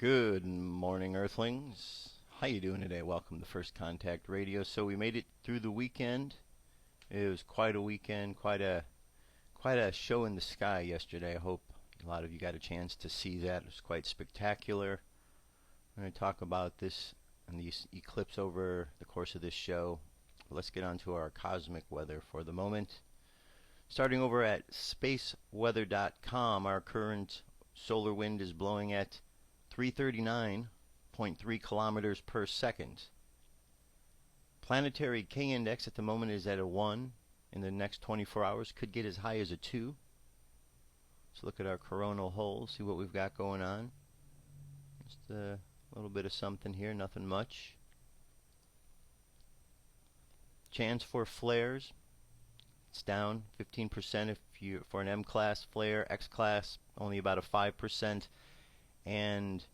Good morning, Earthlings. How you doing today? Welcome to First Contact Radio. So we made it through the weekend. It was quite a weekend, quite a show in the sky yesterday. I hope a lot of you got a chance to see that. It was quite spectacular. We're going to talk about this and the eclipse over the course of this show. But let's get on to our cosmic weather for the moment. Starting over at spaceweather.com, our current solar wind is blowing at 339.3 kilometers per second. Planetary K-index at the moment is at a 1. In the next 24 hours could get as high as a 2. Let's look at our coronal holes, see what we've got going on. Just a little bit of something here, nothing much. Chance for flares, it's down 15% for an M-class flare. X-class only about a 5%. And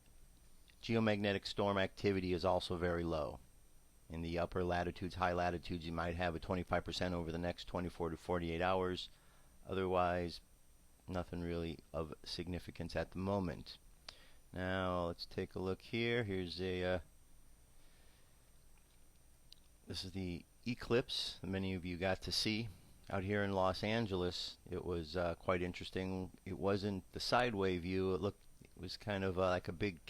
geomagnetic storm activity is also very low. In the upper latitudes, high latitudes, you might have a 25% over the next 24 to 48 hours. Otherwise, nothing really of significance at the moment. Now, let's take a look here. Here's a this is the eclipse that many of you got to see out here in Los Angeles. It was quite interesting. It wasn't the sideway view. It was kind of like a big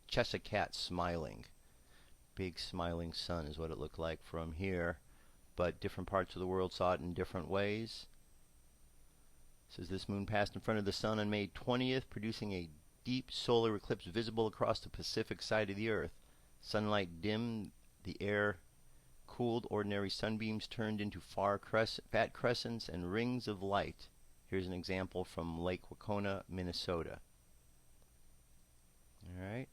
Cheshire cat smiling. Big smiling sun is what it looked like from here. But different parts of the world saw it in different ways. It says this moon passed in front of the sun on May 20th, producing a deep solar eclipse visible across the Pacific side of the Earth. Sunlight dimmed, the air cooled, ordinary sunbeams turned into fat crescents and rings of light. Here's an example from Lake Wacona, Minnesota. Alright.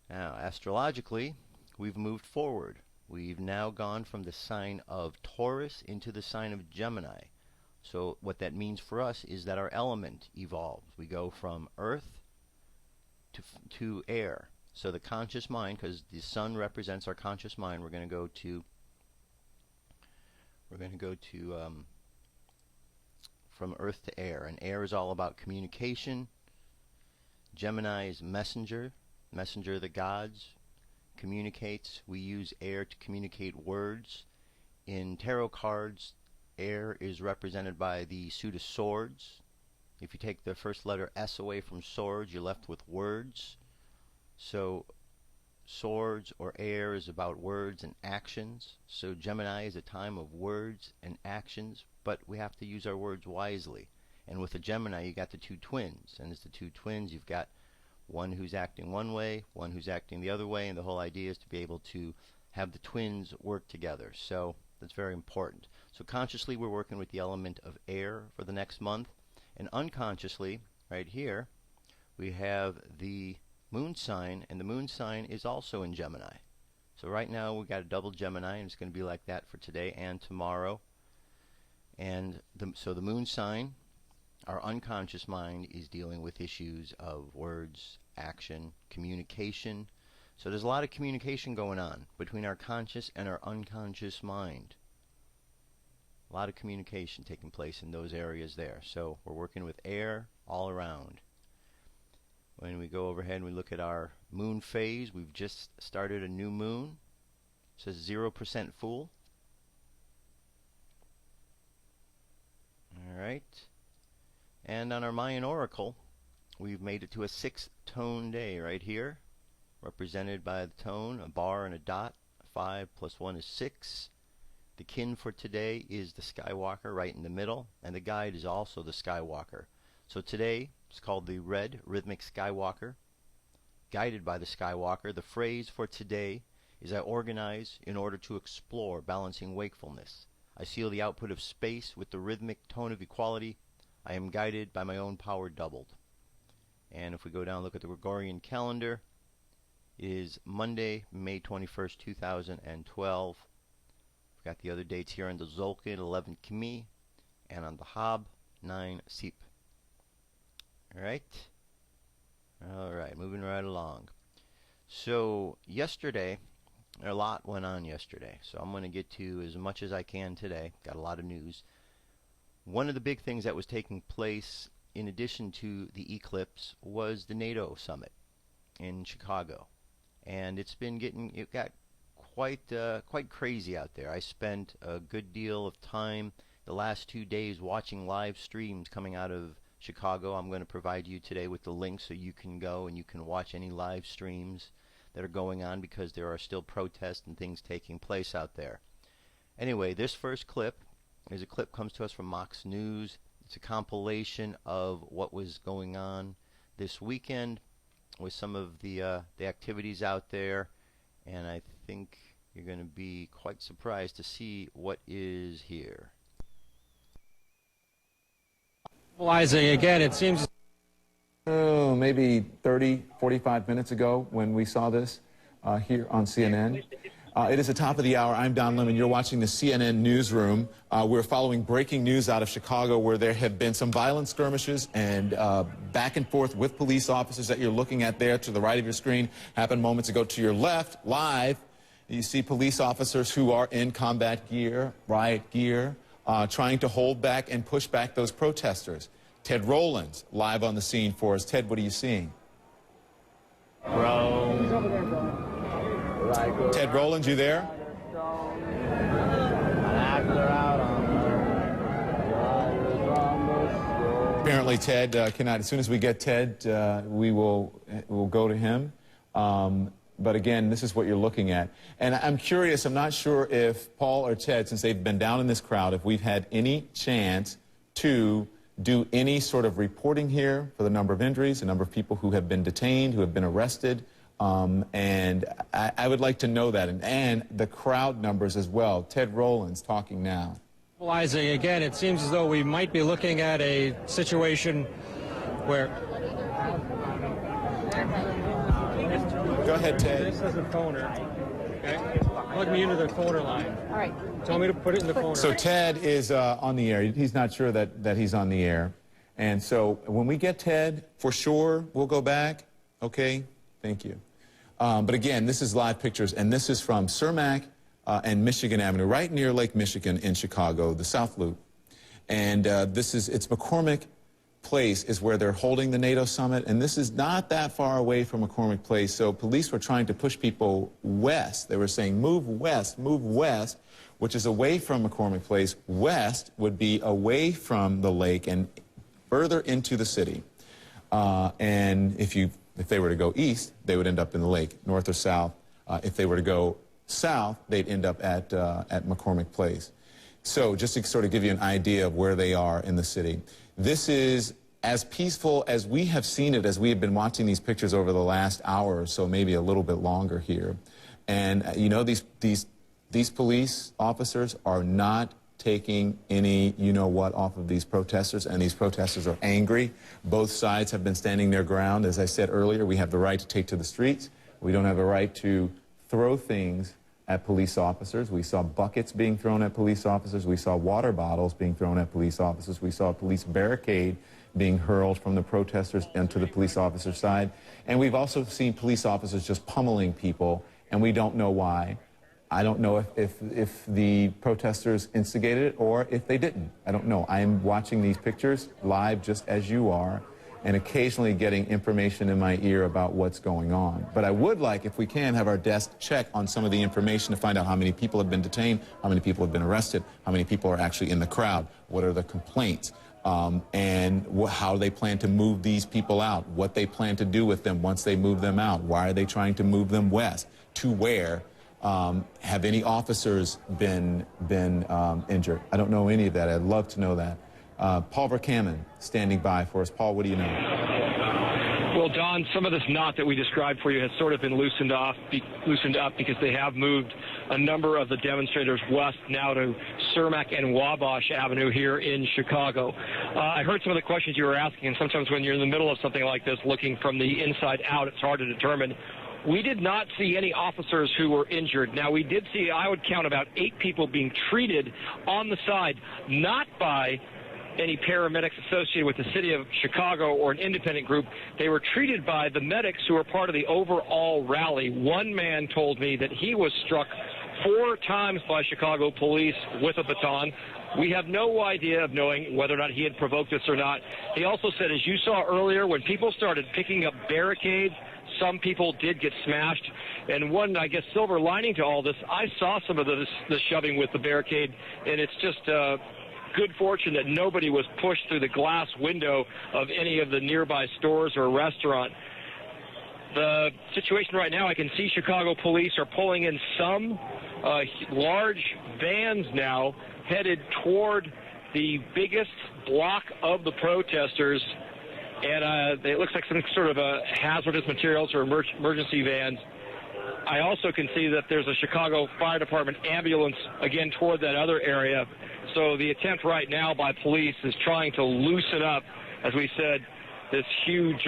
Now, astrologically, we've moved forward. We've now gone from the sign of Taurus into the sign of Gemini. So what that means for us is that our element evolves. We go from earth to air. So the conscious mind, because the sun represents our conscious mind, we're going to go to from earth to air. And air is all about communication. Gemini is messenger of the gods, communicates. We use air to communicate words. In tarot cards, air is represented by the suit of swords. If you take the first letter S away from swords, you're left with words. So swords or air is about words and actions. So Gemini is a time of words and actions, but we have to use our words wisely. And with a Gemini, you got the two twins. And as the two twins, you've got one who's acting one way, one who's acting the other way, and the whole idea is to be able to have the twins work together. So that's very important. So consciously, we're working with the element of air for the next month. And unconsciously, right here, we have the moon sign, and the moon sign is also in Gemini. So right now, we've got a double Gemini, and it's going to be like that for today and tomorrow. And so the moon sign, our unconscious mind, is dealing with issues of words, action, communication. So there's a lot of communication going on between our conscious and our unconscious mind. A lot of communication taking place in those areas there. So we're working with air all around. When we go overhead and we look at our moon phase, we've just started a new moon. It says 0% full. Alright. And on our Mayan Oracle, we've made it to a 6-tone day right here, represented by the tone, a bar and a dot. 5 plus 1 is 6. The kin for today is the Skywalker right in the middle, and the guide is also the Skywalker. So today, it's called the Red Rhythmic Skywalker, guided by the Skywalker. The phrase for today is I organize in order to explore, balancing wakefulness. I seal the output of space with the rhythmic tone of equality. I am guided by my own power doubled. And if we go down and look at the Gregorian calendar, it is Monday, May 21st, 2012. We've got the other dates here on the Zolkin, 11 Kimi, and on the Hab, 9 Sip. Alright, moving right along. So yesterday, a lot went on yesterday, so I'm going to get to as much as I can today. Got a lot of news. One of the big things that was taking place in addition to the Eclipse, was the NATO summit in Chicago, and it got quite crazy out there. I spent a good deal of time the last 2 days watching live streams coming out of Chicago. I'm going to provide you today with the link so you can go and you can watch any live streams that are going on, because there are still protests and things taking place out there. Anyway, this first clip is a clip comes to us from Mox News. It's a compilation of what was going on this weekend with some of the activities out there, and I think you're going to be quite surprised to see what is here. Analyzing again, it seems maybe 30, 45 minutes ago when we saw this here on CNN. It is the top of the hour. I'm Don Lemon. You're watching the CNN newsroom. We're following breaking news out of Chicago, where there have been some violent skirmishes and back and forth with police officers that you're looking at there to the right of your screen. Happened moments ago. To your left, live, you see police officers who are in combat gear, riot gear, trying to hold back and push back those protesters. Ted Rowlands, live on the scene for us. Ted, what are you seeing? Ted Rowlands, you there? Apparently Ted cannot. As soon as we get Ted, we'll go to him. But again, this is what you're looking at. And I'm curious, I'm not sure if Paul or Ted, since they've been down in this crowd, if we've had any chance to do any sort of reporting here for the number of injuries, the number of people who have been detained, who have been arrested. And I would like to know that. And the crowd numbers as well. Ted Rowlands talking now. analyzing again, it seems as though we might be looking at a situation where... Go ahead, Ted. This is a phoner. Okay? Plug me into the phoner line. All right. Tell me to put it in the phoner. So Ted is on the air. He's not sure that he's on the air. And so when we get Ted, for sure, we'll go back. Okay? Thank you. But again, this is live pictures, and this is from Cermak and Michigan Avenue, right near Lake Michigan in Chicago, the South Loop. And it's McCormick Place is where they're holding the NATO summit, and this is not that far away from McCormick Place. So police were trying to push people west. They were saying, move west, which is away from McCormick Place. West would be away from the lake and further into the city. And if they were to go east, they would end up in the lake, north or south. If they were to go south, they'd end up at McCormick Place. So just to sort of give you an idea of where they are in the city. This is as peaceful as we have seen it, as we have been watching these pictures over the last hour or so, maybe a little bit longer here. And, you know, these police officers are not taking any you-know-what off of these protesters, and these protesters are angry. Both sides have been standing their ground. As I said earlier, we have the right to take to the streets. We don't have a right to throw things at police officers. We saw buckets being thrown at police officers. We saw water bottles being thrown at police officers. We saw a police barricade being hurled from the protesters into the police officer's side. And we've also seen police officers just pummeling people, and we don't know why. I don't know if the protesters instigated it or if they didn't. I don't know. I am watching these pictures live just as you are, and occasionally getting information in my ear about what's going on. But I would like, if we can, have our desk check on some of the information to find out how many people have been detained, how many people have been arrested, how many people are actually in the crowd, what are the complaints, and how they plan to move these people out, what they plan to do with them once they move them out, why are they trying to move them west, to where. Have any officers been injured? I don't know any of that. I'd love to know that. Paul Verkaman standing by for us. Paul, what do you know? Well, Don, some of this knot that we described for you has sort of been loosened up because they have moved a number of the demonstrators west now to Cermak and Wabash Avenue here in Chicago. I heard some of the questions you were asking, and sometimes when you're in the middle of something like this, looking from the inside out, it's hard to determine. We did not see any officers who were injured. Now, we did see, I would count about 8 people being treated on the side, not by any paramedics associated with the city of Chicago or an independent group. They were treated by the medics who were part of the overall rally. One man told me that he was struck 4 times by Chicago police with a baton. We have no idea of knowing whether or not he had provoked this or not. He also said, as you saw earlier, when people started picking up barricades, some people did get smashed. And one, I guess, silver lining to all this, I saw some of the shoving with the barricade, and it's just good fortune that nobody was pushed through the glass window of any of the nearby stores or restaurant. The situation right now, I can see Chicago police are pulling in some large vans now headed toward the biggest block of the protesters, and it looks like some sort of hazardous materials or emergency vans. I also can see that there's a Chicago Fire Department ambulance, again, toward that other area. So the attempt right now by police is trying to loosen up, as we said, this huge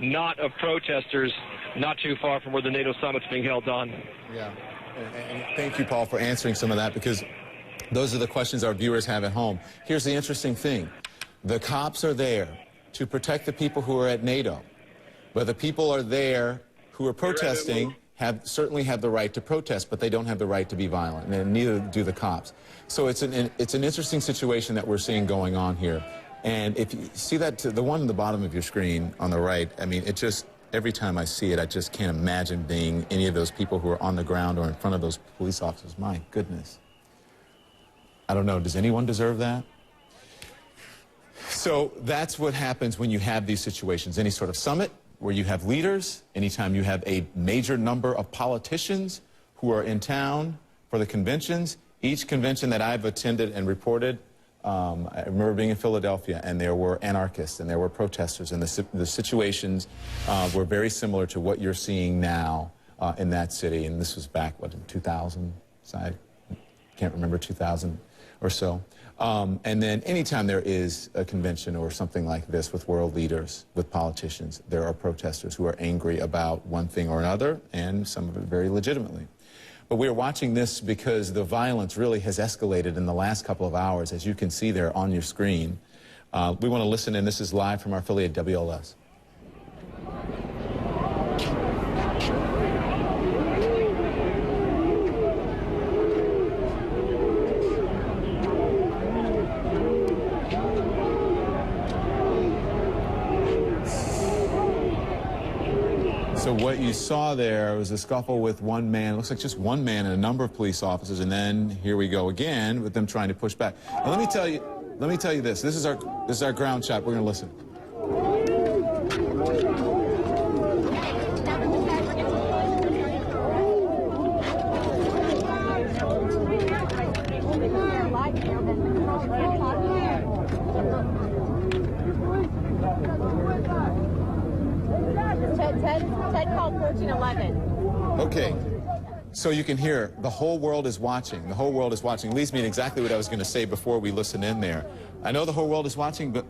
knot of protesters not too far from where the NATO summit's being held on. Yeah, and thank you, Paul, for answering some of that, because those are the questions our viewers have at home. Here's the interesting thing. The cops are there to protect the people who are at NATO, but the people are there who are protesting certainly have the right to protest, but they don't have the right to be violent, and neither do the cops. So it's an interesting situation that we're seeing going on here. And if you see that, the one in the bottom of your screen on the right, I mean, it just, every time I see it, I just can't imagine being any of those people who are on the ground or in front of those police officers. My goodness. I don't know, does anyone deserve that? So that's what happens when you have these situations. Any sort of summit where you have leaders, anytime you have a major number of politicians who are in town for the conventions. Each convention that I've attended and reported, I remember being in Philadelphia, and there were anarchists and there were protesters, and the situations were very similar to what you're seeing now in that city. And this was back, what, in 2000? I can't remember, 2000 or so. And then anytime there is a convention or something like this with world leaders, with politicians, there are protesters who are angry about one thing or another, and some of it very legitimately. But we are watching this because the violence really has escalated in the last couple of hours, as you can see there on your screen. We want to listen in. This is live from our affiliate WLS. So what you saw there was a scuffle with one man, looks like just one man and a number of police officers, and then here we go again with them trying to push back. Now let me tell you this. This is our ground shot. We're going to listen. Ted called 1411. Okay. So you can hear the whole world is watching. The whole world is watching. Leads me to exactly what I was going to say before we listen in there. I know the whole world is watching, but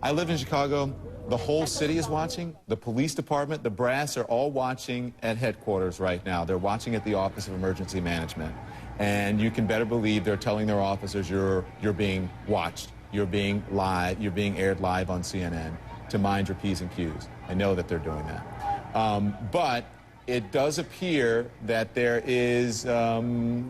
I live in Chicago. The whole city is watching. The police department, the brass are all watching at headquarters right now. They're watching at the Office of Emergency Management. And you can better believe they're telling their officers you're being watched. You're being aired live on CNN to mind your P's and Q's. I know that they're doing that. But it does appear that there is some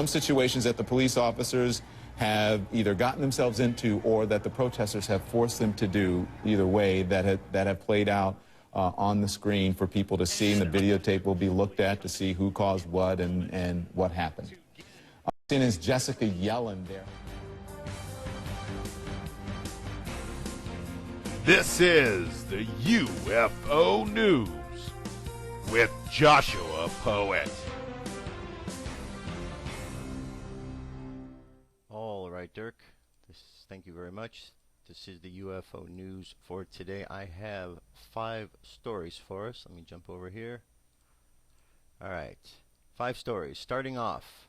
situations that the police officers have either gotten themselves into or that the protesters have forced them to do, either way, that have played out on the screen for people to see, and the videotape will be looked at to see who caused what and what happened. CNN's Jessica Yellen there. This is the UFO News with Joshua Poet. All right, Dirk. Thank you very much. This is the UFO News for today. I have 5 stories for us. Let me jump over here. All right. 5 stories. Starting off.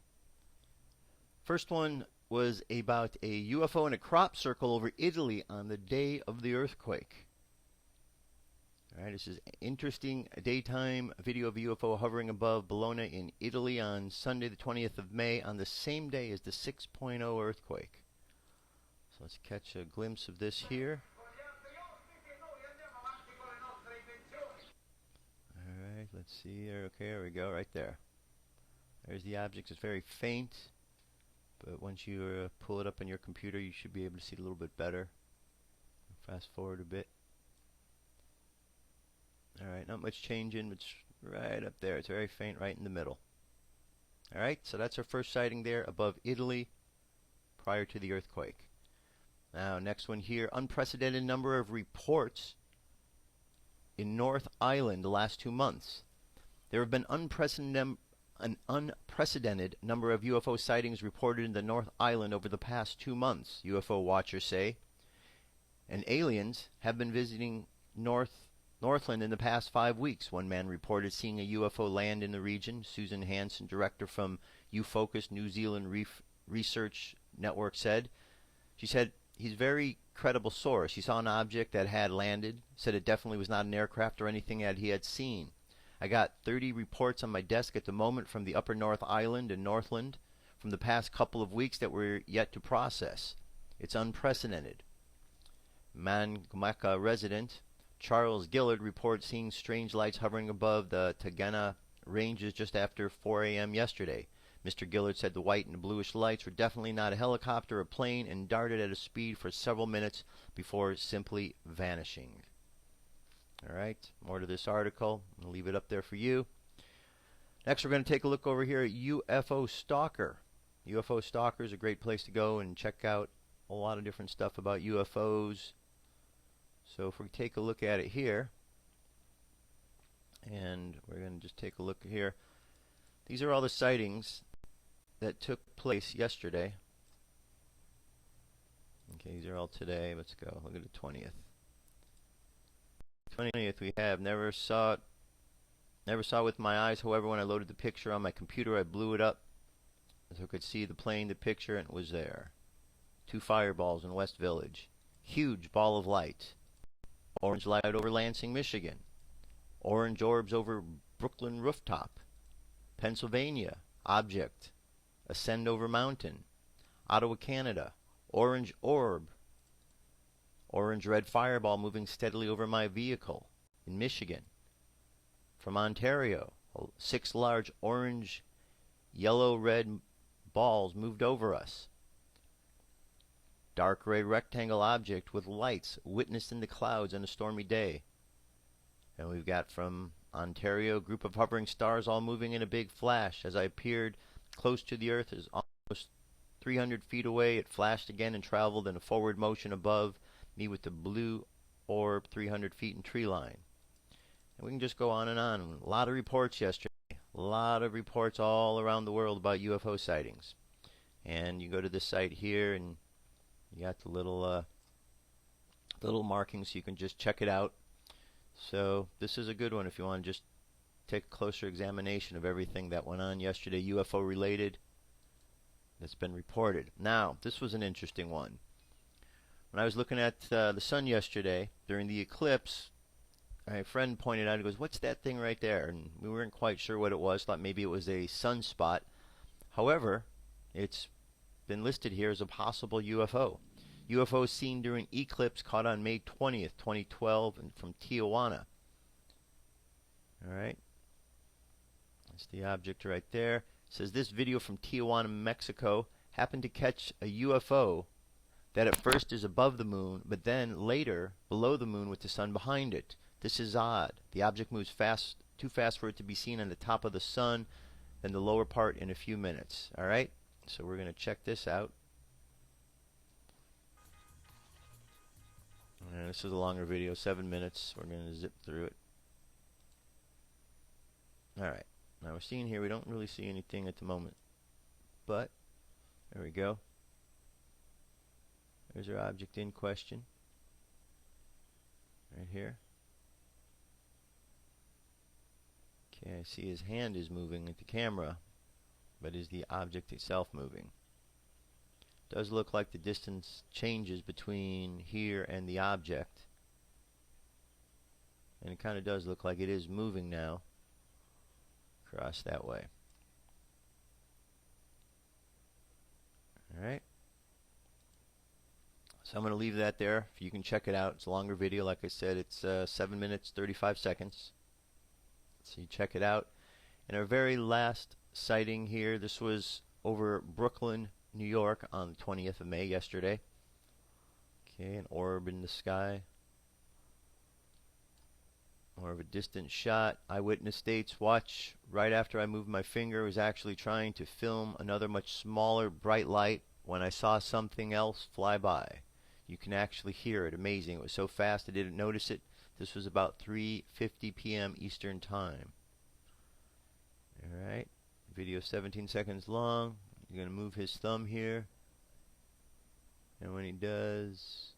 First one was about a UFO in a crop circle over Italy on the day of the earthquake. All right, this is interesting daytime video of a UFO hovering above Bologna in Italy on Sunday the 20th of May on the same day as the 6.0 earthquake. So let's catch a glimpse of this here. All right, let's see here. Okay, there we go, right there. There's the object. It's very faint, but once you pull it up on your computer, you should be able to see it a little bit better. Fast forward a bit. Alright, not much changing. It's right up there. It's very faint right in the middle. Alright, so that's our first sighting there above Italy prior to the earthquake. Now, next one here. Unprecedented number of reports in North Island the last 2 months. There have been an unprecedented number of UFO sightings reported in the North Island over the past 2 months, UFO watchers say. And aliens have been visiting Northland in the past 5 weeks. One man reported seeing a UFO land in the region. Susan Hansen, director from UFocus New Zealand Research Network, said. She said, he's a very credible source. He saw an object that had landed, said it definitely was not an aircraft or anything that he had seen. I got 30 reports on my desk at the moment from the Upper North Island and Northland from the past couple of weeks that we're yet to process. It's unprecedented. Mangumaka resident Charles Gillard reports seeing strange lights hovering above the Tijuana ranges just after 4 a.m. yesterday. Mr. Gillard said the white and bluish lights were definitely not a helicopter or plane and darted at a speed for several minutes before simply vanishing. Alright, more to this article. I'll leave it up there for you. Next, we're going to take a look over here at UFO Stalker. UFO Stalker is a great place to go and check out a lot of different stuff about UFOs. So if we take a look at it here, and we're going to just take a look here. These are all the sightings that took place yesterday. Okay, these are all today. Let's go. Look at the 20th. 20th we have. Never saw it with my eyes. However, when I loaded the picture on my computer, I blew it up so I could see the plane, the picture, and it was there. 2 fireballs in West Village. Huge ball of light. Orange light over Lansing, Michigan. Orange orbs over Brooklyn rooftop. Pennsylvania. Object. Ascend over mountain. Ottawa, Canada. Orange orb. Orange red fireball moving steadily over my vehicle in Michigan. From Ontario, 6 large orange, yellow, red balls moved over us. Dark red rectangle object with lights witnessed in the clouds on a stormy day. And we've got from Ontario, group of hovering stars all moving in a big flash. As I appeared close to the earth, is almost 300 feet away. It flashed again and traveled in a forward motion above me with the blue orb 300 feet in tree line. And we can just go on and on. A lot of reports yesterday. A lot of reports all around the world about UFO sightings. And you go to this site here and you got the little markings so you can just check it out. So this is a good one if you want to just take a closer examination of everything that went on yesterday, UFO related, that's been reported. Now, this was an interesting one. When I was looking at the sun yesterday during the eclipse, my friend pointed out, he goes, "What's that thing right there?" And we weren't quite sure what it was, thought maybe it was a sunspot. However, it's been listed here as a possible UFO. UFO seen during eclipse caught on May 20th, 2012 and from Tijuana. Alright. That's the object right there. It says this video from Tijuana, Mexico happened to catch a UFO that at first is above the moon, but then later below the moon with the sun behind it. This is odd. The object moves fast, too fast for it to be seen on the top of the sun, then the lower part in a few minutes. Alright? So we're going to check this out. And this is a longer video, 7 minutes. We're going to zip through it. Alright. Now we're seeing here, we don't really see anything at the moment. But, there we go. There's our object in question. Right here. Okay, I see his hand is moving at the camera. But is the object itself moving? Does look like the distance changes between here and the object. And it kind of does look like it is moving now. Across that way. Alright. So I'm going to leave that there. If you can check it out. It's a longer video. Like I said, it's 7 minutes, 35 seconds. So you check it out. And our very last sighting here. This was over Brooklyn, New York on the 20th of May, yesterday. Okay, an orb in the sky. More of a distant shot. Eyewitness states, watch right after I moved my finger, was actually trying to film another much smaller bright light when I saw something else fly by. You can actually hear it. Amazing. It was so fast I didn't notice it. This was about 3:50 p.m. Eastern Time. Alright. Video 17 seconds long. You're going to move his thumb here. And when he does...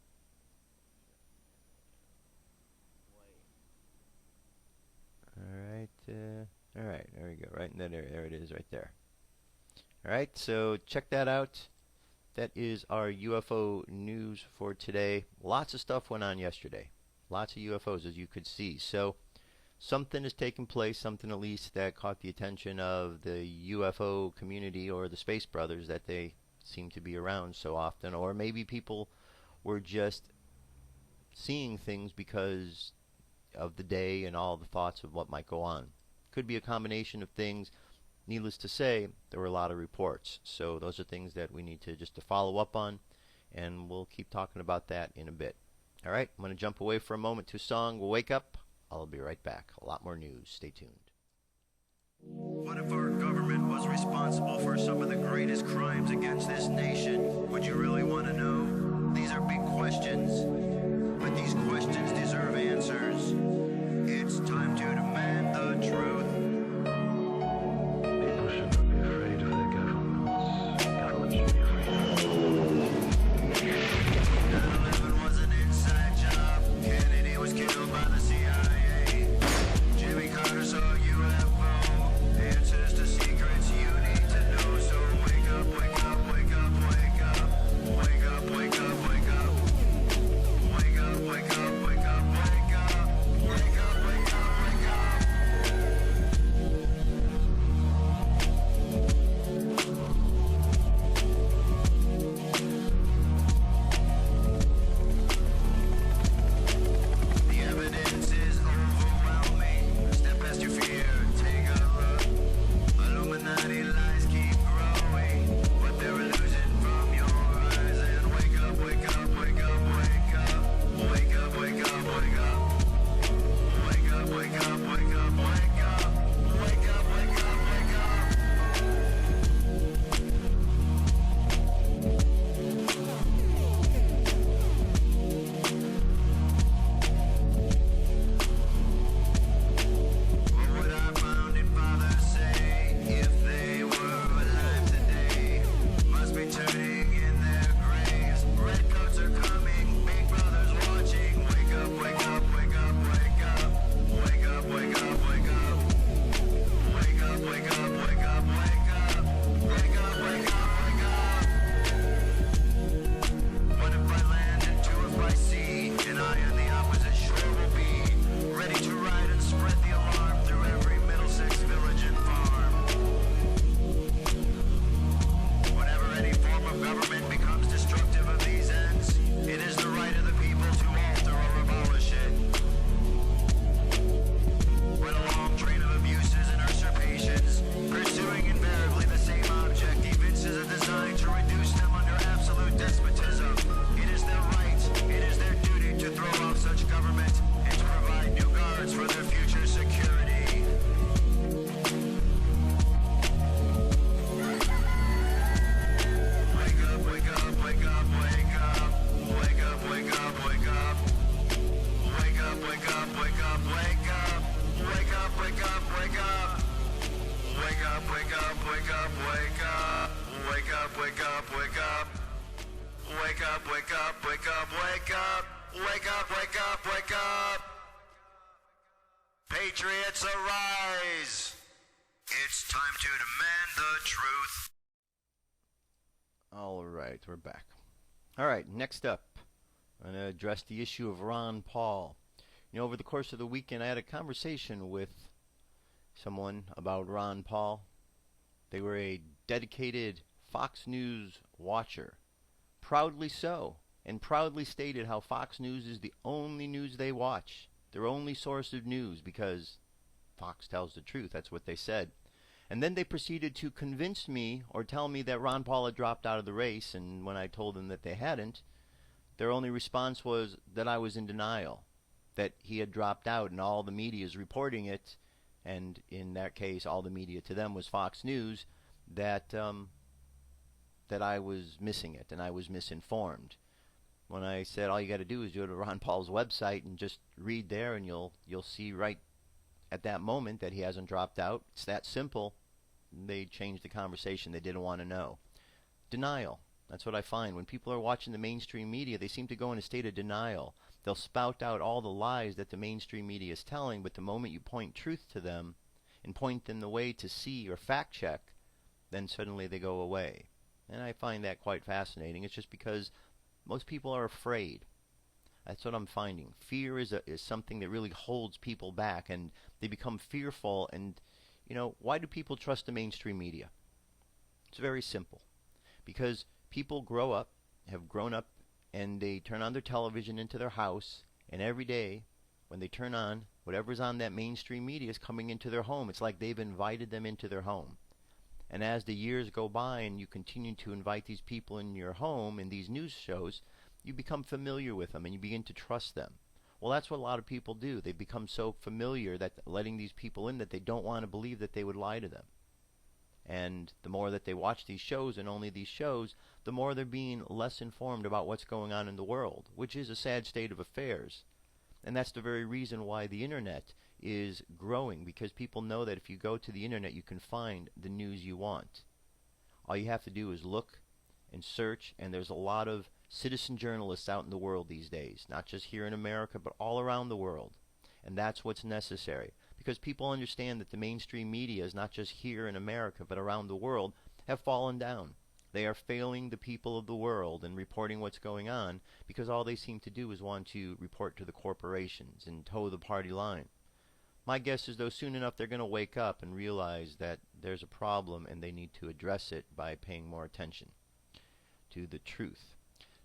Alright, there we go, right in that area, there it is, right there. Alright, so check that out. That is our UFO news for today. Lots of stuff went on yesterday. Lots of UFOs, as you could see. So, something has taken place, something at least that caught the attention of the UFO community or the Space Brothers, that they seem to be around so often. Or maybe people were just seeing things because of the day and all the thoughts of what might go on. Could be a combination of things. Needless to say, there were a lot of reports. So those are things that we need to follow up on, and we'll keep talking about that in a bit. All right, I'm going to jump away for a moment to a song. We'll wake up. I'll be right back. A lot more news. Stay tuned. What if our government was responsible for some of the greatest crimes against this nation? Would you really want to know? These are big questions, but these questions deserve answers. It's time to demand the truth. People shouldn't be afraid of their governments. Governments should be afraid. 9/11 was an inside job. Kennedy was killed by the CIA. Jimmy Carter saw UFO. Answers to secrets you need to know. So wake up, wake up, wake up, wake up. Wake up, wake up, wake up. Wake up, wake up, wake up, wake up. Wake up, wake up, wake up. The evidence is overwhelming. Step past your fear, take a look. Illuminati lies keep growing, but they're illusion from your eyes. And wake up, wake up, wake up, wake up. Wake up, wake up, wake up. Wake up, wake up, wake up, wake up. Wake up, wake up, wake up. What would our founding fathers say if they were alive today? Must be turning in their graves. Redcoats are coming, big brothers watching. Wake up, wake up, wake up, wake up. Wake up, wake up, wake up. Wake up, wake up, wake up, wake up. Wake up, wake up, wake up. What if I land and two if I see? And I on the opposite shore will be ready to ride and spread the alarm through every Middlesex village and farm. Whenever any form of government becomes destructive of these ends, it is the right of the people to alter or abolish it. When a long train of abuses and usurpations, pursuing invariably the same object, evinces a design to reduce them under absolute despotism, it is their right, it is their duty to throw off such government and to provide new guards for their future security. Wake up, wake up, wake up, wake up. Wake up, wake up, wake up. Wake up, wake up, wake up, wake up. Wake up, wake up, wake up. Wake up, wake up, wake up, wake up. Wake up, wake up, wake up. Wake up, wake up, wake up, wake up. Wake up, wake up, wake up. Patriots arise. It's time to demand the truth. All right, we're back. All right, next up, I'm going to address the issue of Ron Paul. You know, over the course of the weekend, I had a conversation with someone about Ron Paul. They were a dedicated Fox News watcher, proudly so, and proudly stated how Fox News is the only news they watch, their only source of news, because Fox tells the truth. That's what they said. And then they proceeded to convince me or tell me that Ron Paul had dropped out of the race, and when I told them that they hadn't, their only response was that I was in denial, that he had dropped out, and all the media is reporting it, and in that case, all the media to them was Fox News, that that I was missing it and I was misinformed. When I said all you got to do is go to Ron Paul's website and just read there, and you'll see right at that moment that he hasn't dropped out. It's that simple. They changed the conversation. They didn't want to know. Denial. That's what I find. When people are watching the mainstream media, they seem to go in a state of denial. They'll spout out all the lies that the mainstream media is telling, but the moment you point truth to them and point them the way to see or fact check, then suddenly they go away. And I find that quite fascinating. It's just because most people are afraid. That's what I'm finding. Fear is something that really holds people back, and they become fearful. And, you know, why do people trust the mainstream media? It's very simple. Because people have grown up, and they turn on their television into their house, and every day when they turn on, whatever's on that mainstream media is coming into their home. It's like they've invited them into their home. And as the years go by and you continue to invite these people in your home in these news shows, you become familiar with them and you begin to trust them. Well, that's what a lot of people do. They become so familiar that letting these people in that they don't want to believe that they would lie to them. And the more that they watch these shows, and only these shows, the more they're being less informed about what's going on in the world, which is a sad state of affairs. And that's the very reason why the internet is growing, because people know that if you go to the internet, you can find the news you want. All you have to do is look and search, and there's a lot of citizen journalists out in the world these days, not just here in America, but all around the world. And that's what's necessary, because people understand that the mainstream media is not just here in America, but around the world, have fallen down. They are failing the people of the world in reporting what's going on, because all they seem to do is want to report to the corporations and toe the party line. My guess is, though, soon enough they're going to wake up and realize that there's a problem and they need to address it by paying more attention to the truth.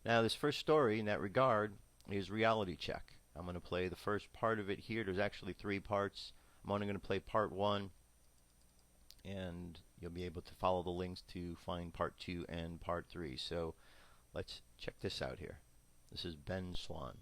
Now, this first story in that regard is Reality Check. I'm going to play the first part of it here. There's actually 3 parts. I'm only going to play part 1, and you'll be able to follow the links to find part 2 and part 3. So let's check this out here. This is Ben Swan.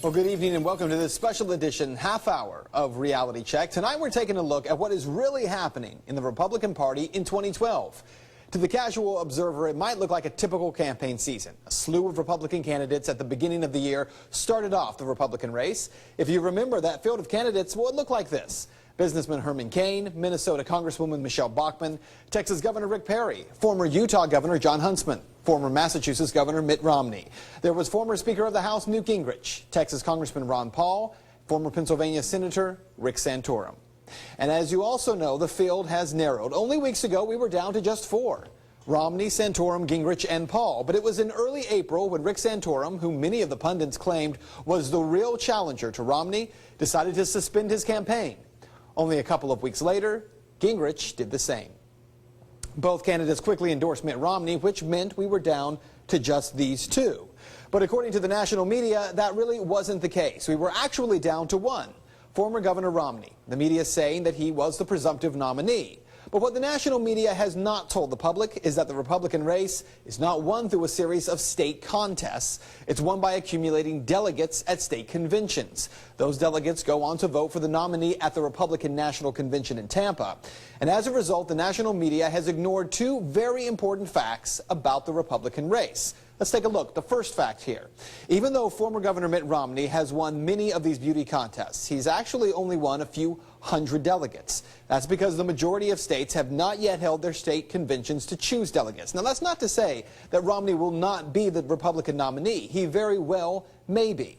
Well, good evening and welcome to this special edition half hour of Reality Check. Tonight we're taking a look at what is really happening in the Republican Party in 2012. To the casual observer, it might look like a typical campaign season. A slew of Republican candidates at the beginning of the year started off the Republican race. If you remember that field of candidates, well, it looked like this. Businessman Herman Cain, Minnesota Congresswoman Michelle Bachmann, Texas Governor Rick Perry, former Utah Governor John Huntsman, former Massachusetts Governor Mitt Romney. There was former Speaker of the House Newt Gingrich, Texas Congressman Ron Paul, former Pennsylvania Senator Rick Santorum. And as you also know, the field has narrowed. Only weeks ago, we were down to just 4. Romney, Santorum, Gingrich, and Paul. But it was in early April when Rick Santorum, who many of the pundits claimed was the real challenger to Romney, decided to suspend his campaign. Only a couple of weeks later, Gingrich did the same. Both candidates quickly endorsed Mitt Romney, which meant we were down to just these 2. But according to the national media, that really wasn't the case. We were actually down to 1, former Governor Romney. The media saying that he was the presumptive nominee. But what the national media has not told the public is that the Republican race is not won through a series of state contests. It's won by accumulating delegates at state conventions. Those delegates go on to vote for the nominee at the Republican National Convention in Tampa. And as a result, the national media has ignored 2 very important facts about the Republican race. Let's take a look. The first fact here. Even though former Governor Mitt Romney has won many of these beauty contests, he's actually only won a few hundred delegates. That's because the majority of states have not yet held their state conventions to choose delegates. Now, that's not to say that Romney will not be the Republican nominee. He very well may be,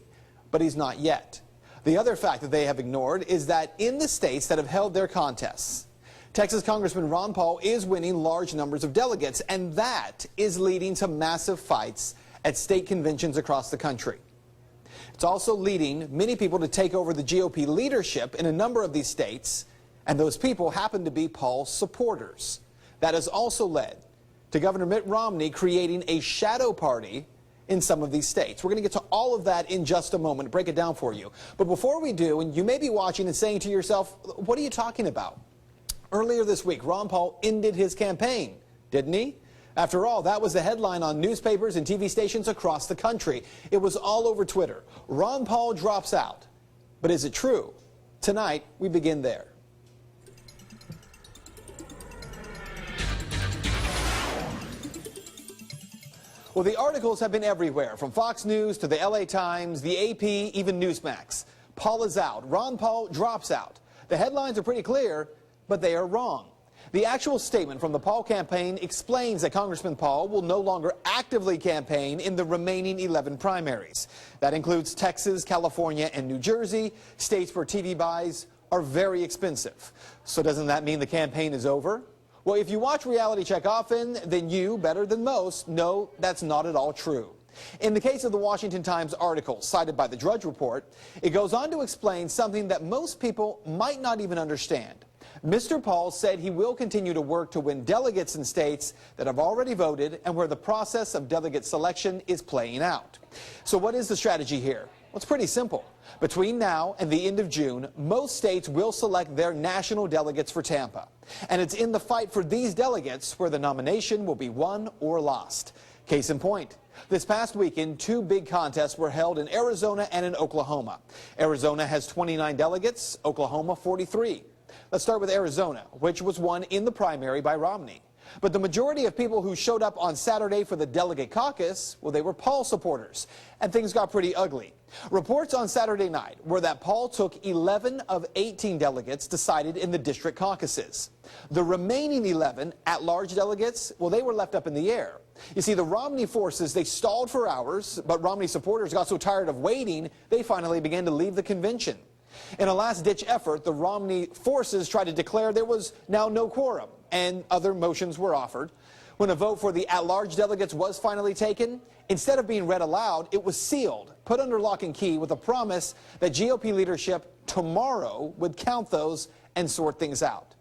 but he's not yet. The other fact that they have ignored is that in the states that have held their contests, Texas Congressman Ron Paul is winning large numbers of delegates, and that is leading to massive fights at state conventions across the country. It's also leading many people to take over the GOP leadership in a number of these states, and those people happen to be Paul's supporters. That has also led to Governor Mitt Romney creating a shadow party in some of these states. We're going to get to all of that in just a moment, break it down for you. But before we do, and you may be watching and saying to yourself, what are you talking about? Earlier this week, Ron Paul ended his campaign, didn't he? After all, that was the headline on newspapers and TV stations across the country. It was all over Twitter. Ron Paul drops out. But is it true? Tonight, we begin there. Well, the articles have been everywhere, from Fox News to the LA Times, the AP, even Newsmax. Paul is out. Ron Paul drops out. The headlines are pretty clear, but they are wrong. The actual statement from the Paul campaign explains that Congressman Paul will no longer actively campaign in the remaining 11 primaries. That includes Texas, California, and New Jersey, states where TV buys are very expensive. So doesn't that mean the campaign is over? Well, if you watch Reality Check often, then you, better than most, know that's not at all true. In the case of the Washington Times article cited by the Drudge Report, it goes on to explain something that most people might not even understand. Mr. Paul said he will continue to work to win delegates in states that have already voted and where the process of delegate selection is playing out. So what is the strategy here? Well, it's pretty simple. Between now and the end of June, most states will select their national delegates for Tampa. And it's in the fight for these delegates where the nomination will be won or lost. Case in point, this past weekend, two big contests were held in Arizona and in Oklahoma. Arizona has 29 delegates, Oklahoma 43. Let's start with Arizona, which was won in the primary by Romney. But the majority of people who showed up on Saturday for the delegate caucus, well, they were Paul supporters, and things got pretty ugly. Reports on Saturday night were that Paul took 11 of 18 delegates decided in the district caucuses. The remaining 11 at-large delegates, well, they were left up in the air. You see, the Romney forces, they stalled for hours, but Romney supporters got so tired of waiting, they finally began to leave the convention. In a last-ditch effort, the Romney forces tried to declare there was now no quorum, and other motions were offered. When a vote for the at-large delegates was finally taken, instead of being read aloud, it was sealed, put under lock and key with a promise that GOP leadership tomorrow would count those and sort things out.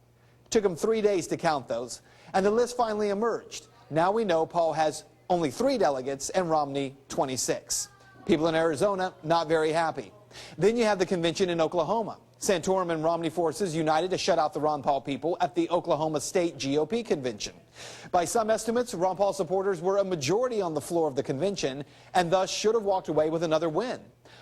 It took them 3 days to count those, and the list finally emerged. Now we know Paul has only 3 delegates and Romney 26. People in Arizona not very happy. Then you have the convention in Oklahoma. Santorum and Romney forces united to shut out the Ron Paul people at the Oklahoma State GOP convention. By some estimates, Ron Paul supporters were a majority on the floor of the convention and thus should have walked away with another win.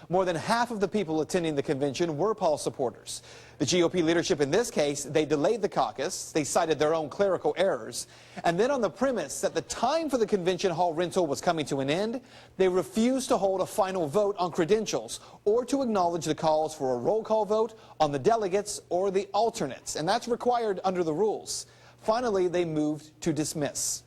More than half of the people attending the convention were Paul supporters. The GOP leadership in this case, they delayed the caucus, they cited their own clerical errors, and then on the premise that the time for the convention hall rental was coming to an end, they refused to hold a final vote on credentials or to acknowledge the calls for a roll call vote on the delegates or the alternates, and that's required under the rules. Finally, they moved to dismiss.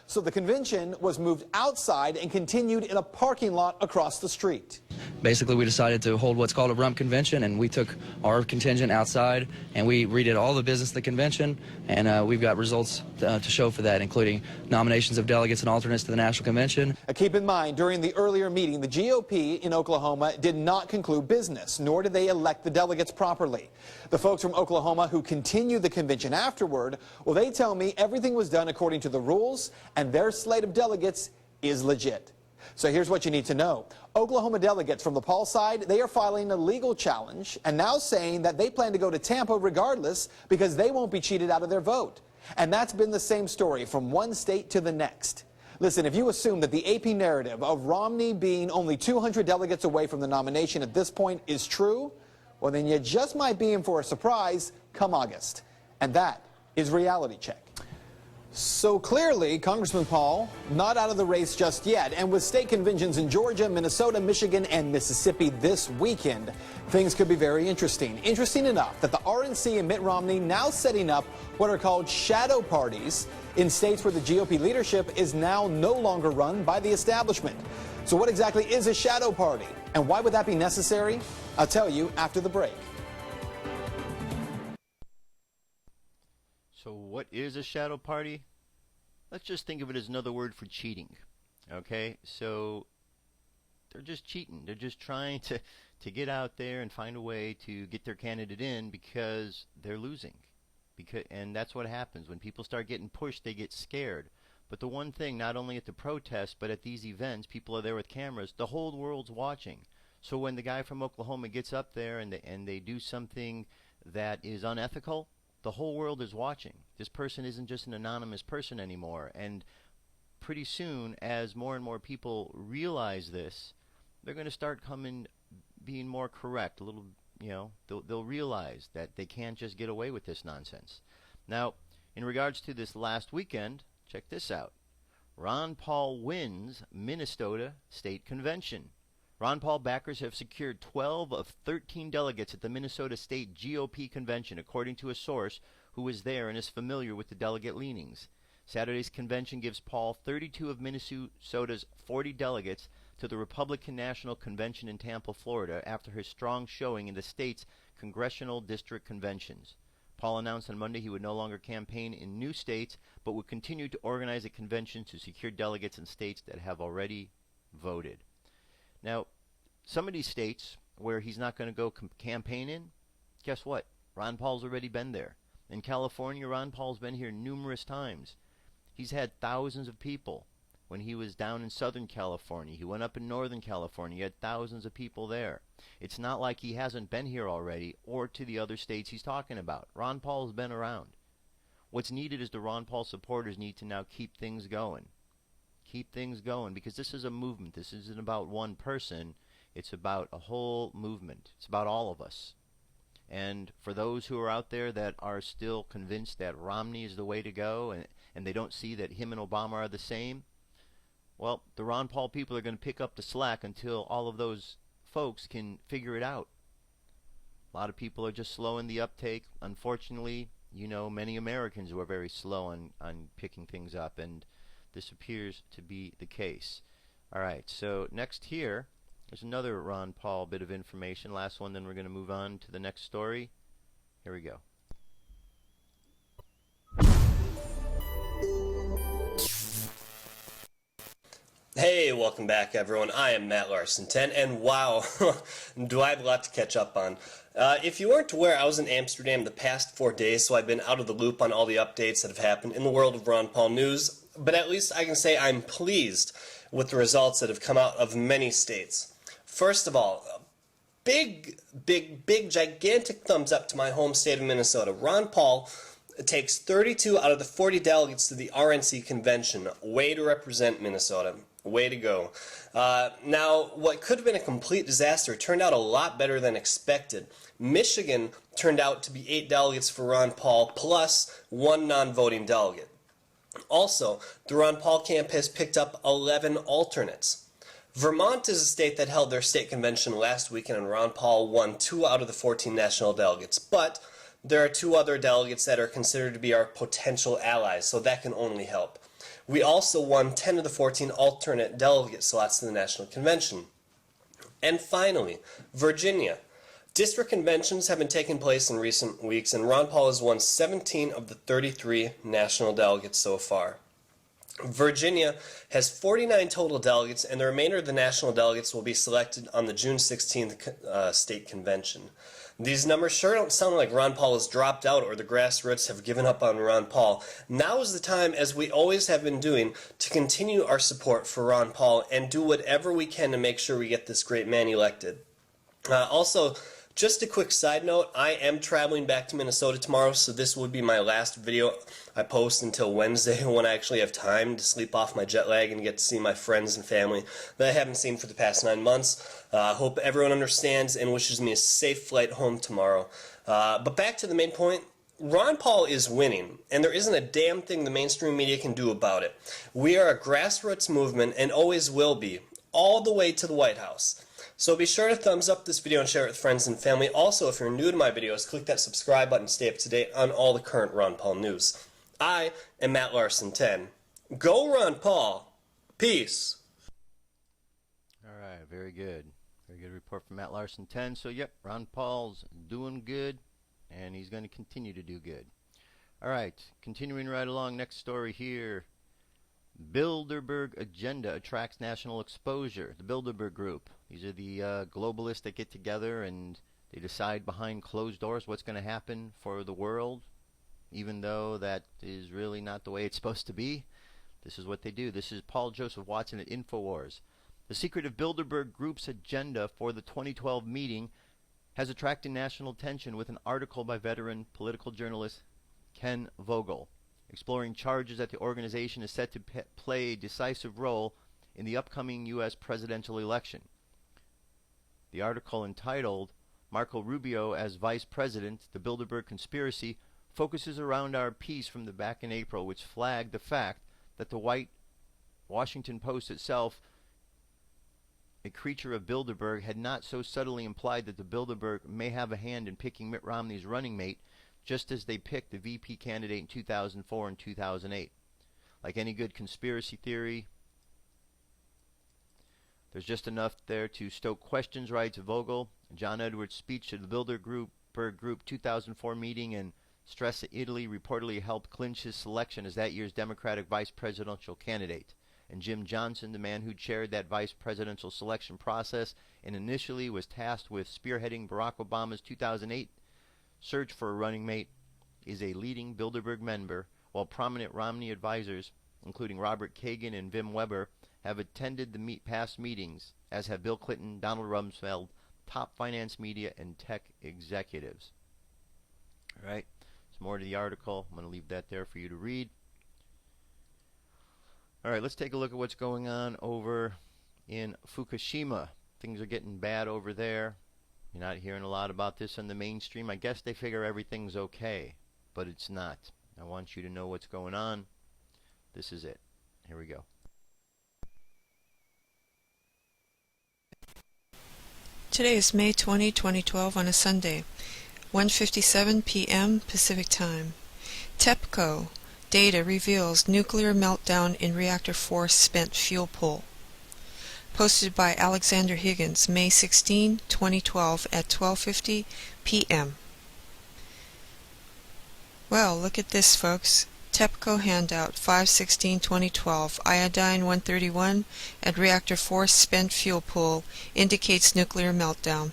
So the convention was moved outside and continued in a parking lot across the street. Basically, we decided to hold what's called a rump convention, and we took our contingent outside, and we redid all the business of the convention, and we've got results to show for that, including nominations of delegates and alternates to the National Convention. Keep in mind, during the earlier meeting, the GOP in Oklahoma did not conclude business, nor did they elect the delegates properly. The folks from Oklahoma who continued the convention afterward, well, they tell me everything was done according to the rules, and their slate of delegates is legit. So here's what you need to know. Oklahoma delegates from the Paul side, they are filing a legal challenge and now saying that they plan to go to Tampa regardless because they won't be cheated out of their vote. And that's been the same story from one state to the next. Listen, if you assume that the AP narrative of Romney being only 200 delegates away from the nomination at this point is true, well, then you just might be in for a surprise come August. And that is Reality Check. So clearly, Congressman Paul not out of the race just yet. And with state conventions in Georgia, Minnesota, Michigan, and Mississippi this weekend, things could be very interesting. Interesting enough that the RNC and Mitt Romney now setting up what are called shadow parties in states where the GOP leadership is now no longer run by the establishment. So what exactly is a shadow party? And why would that be necessary? I'll tell you after the break. So what is a shadow party? Let's just think of it as another word for cheating. Okay, so they're just cheating. They're just trying to get out there and find a way to get their candidate in because they're losing. And that's what happens. When people start getting pushed, they get scared. But the one thing, not only at the protests, but at these events, people are there with cameras. The whole world's watching. So when the guy from Oklahoma gets up there and they do something that is unethical, the whole world is watching. This person isn't just an anonymous person anymore. And pretty soon, as more and more people realize this, they're going to start being more correct. A little, they'll realize that they can't just get away with this nonsense. Now, in regards to this last weekend, check this out. Ron Paul wins Minnesota State Convention. Ron Paul backers have secured 12 of 13 delegates at the Minnesota State GOP Convention, according to a source who was there and is familiar with the delegate leanings. Saturday's convention gives Paul 32 of Minnesota's 40 delegates to the Republican National Convention in Tampa, Florida, after his strong showing in the state's congressional district conventions. Paul announced on Monday he would no longer campaign in new states, but would continue to organize a convention to secure delegates in states that have already voted. Now, some of these states where he's not going to go campaign in, guess what? Ron Paul's already been there. In California, Ron Paul's been here numerous times. He's had thousands of people. When he was down in Southern California, he went up in Northern California, he had thousands of people there. It's not like he hasn't been here already or to the other states he's talking about. Ron Paul's been around. What's needed is the Ron Paul supporters need to now keep things going. Keep things going, because this is a movement. This isn't about one person. It's about a whole movement. It's about all of us. And for those who are out there that are still convinced that Romney is the way to go and they don't see that him and Obama are the same, well, the Ron Paul people are going to pick up the slack until all of those folks can figure it out. A lot of people are just slow in the uptake. Unfortunately, many Americans who are very slow on picking things up, and this appears to be the case. All right, so next here, there's another Ron Paul bit of information. Last one, then we're going to move on to the next story. Here we go. Hey, welcome back, everyone. I am Matt Larson 10, and wow, do I have a lot to catch up on. If you weren't aware, I was in Amsterdam the past 4 days, so I've been out of the loop on all the updates that have happened in the world of Ron Paul news, but at least I can say I'm pleased with the results that have come out of many states. First of all, big, gigantic thumbs up to my home state of Minnesota. Ron Paul takes 32 out of the 40 delegates to the RNC convention. Way to represent Minnesota. Way to go. Now, what could have been a complete disaster turned out a lot better than expected. Michigan turned out to be 8 delegates for Ron Paul, plus 1 non-voting delegate. Also, the Ron Paul camp has picked up 11 alternates. Vermont is a state that held their state convention last weekend, and Ron Paul won 2 out of the 14 national delegates. But there are 2 other delegates that are considered to be our potential allies, so that can only help. We also won 10 of the 14 alternate delegate slots to the National Convention. And finally, Virginia. District conventions have been taking place in recent weeks, and Ron Paul has won 17 of the 33 national delegates so far. Virginia has 49 total delegates, and the remainder of the national delegates will be selected on the June 16th state convention. These numbers sure don't sound like Ron Paul has dropped out or the grassroots have given up on Ron Paul. Now is the time, as we always have been doing, to continue our support for Ron Paul and do whatever we can to make sure we get this great man elected. Also, just a quick side note, I am traveling back to Minnesota tomorrow, so this would be my last video I post until Wednesday when I actually have time to sleep off my jet lag and get to see my friends and family that I haven't seen for the past 9 months. Hope everyone understands and wishes me a safe flight home tomorrow. But back to the main point, Ron Paul is winning, and there isn't a damn thing the mainstream media can do about it. We are a grassroots movement and always will be, all the way to the White House. So be sure to thumbs up this video and share it with friends and family. Also, if you're new to my videos, click that subscribe button to stay up to date on all the current Ron Paul news. I am Matt Larson 10. Go Ron Paul. Peace. All right, very good. Very good report from Matt Larson 10. So, yep, Ron Paul's doing good, and he's going to continue to do good. All right, continuing right along, next story here. Bilderberg agenda attracts national exposure. The Bilderberg group. These are the globalists that get together and they decide behind closed doors what's going to happen for the world, even though that is really not the way it's supposed to be. This is what they do. This is Paul Joseph Watson at InfoWars. The secret of Bilderberg Group's agenda for the 2012 meeting has attracted national attention with an article by veteran political journalist Ken Vogel, exploring charges that the organization is set to play a decisive role in the upcoming U.S. presidential election. The article, entitled Marco Rubio as Vice President, the Bilderberg Conspiracy, focuses around our piece from the back in April, which flagged the fact that the Washington Post itself, a creature of Bilderberg, had not so subtly implied that the Bilderberg may have a hand in picking Mitt Romney's running mate, just as they picked the VP candidate in 2004 and 2008. Like any good conspiracy theory, there's just enough there to stoke questions, writes Vogel. John Edwards' speech at the Bilderberg Group 2004 meeting and stressed that Italy reportedly helped clinch his selection as that year's Democratic vice presidential candidate. And Jim Johnson, the man who chaired that vice presidential selection process and initially was tasked with spearheading Barack Obama's 2008 search for a running mate, is a leading Bilderberg member, while prominent Romney advisors, including Robert Kagan and Vim Weber, have attended the past meetings, as have Bill Clinton, Donald Rumsfeld, top finance, media, and tech executives. All right, there's more to the article. I'm going to leave that there for you to read. All right, let's take a look at what's going on over in Fukushima. Things are getting bad over there. You're not hearing a lot about this on the mainstream. I guess they figure everything's okay, but it's not. I want you to know what's going on. This is it. Here we go. Today is May 20, 2012 on a Sunday, 1:57 p.m. Pacific Time. TEPCO data reveals nuclear meltdown in Reactor 4 spent fuel pool. Posted by Alexander Higgins, May 16, 2012 at 12:50 p.m. Well, look at this, folks. TEPCO handout 5/16/2012, iodine 131 at Reactor 4 spent fuel pool indicates nuclear meltdown.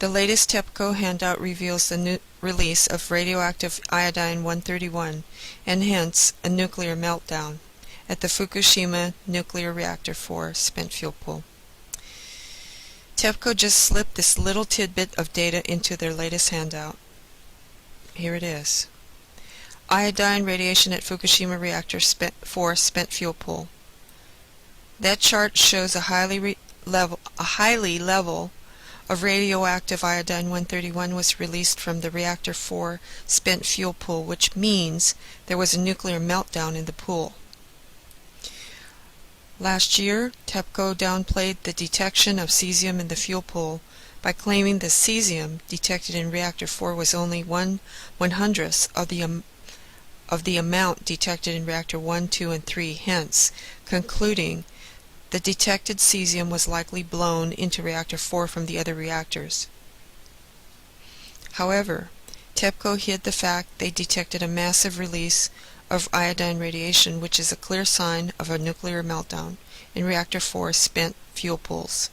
The latest TEPCO handout reveals the release of radioactive iodine 131 and hence a nuclear meltdown at the Fukushima nuclear reactor 4 spent fuel pool. TEPCO just slipped this little tidbit of data into their latest handout. Here it is. Iodine radiation at Fukushima reactor 4 spent fuel pool. That chart shows a highly level of radioactive iodine 131 was released from the reactor 4 spent fuel pool, which means there was a nuclear meltdown in the pool. Last year, TEPCO downplayed the detection of cesium in the fuel pool by claiming the cesium detected in reactor 4 was only 1/100th of the amount detected in reactor 1, 2, and 3, hence concluding the detected cesium was likely blown into reactor 4 from the other reactors. However, TEPCO hid the fact they detected a massive release of iodine radiation, which is a clear sign of a nuclear meltdown in reactor 4 spent fuel pools.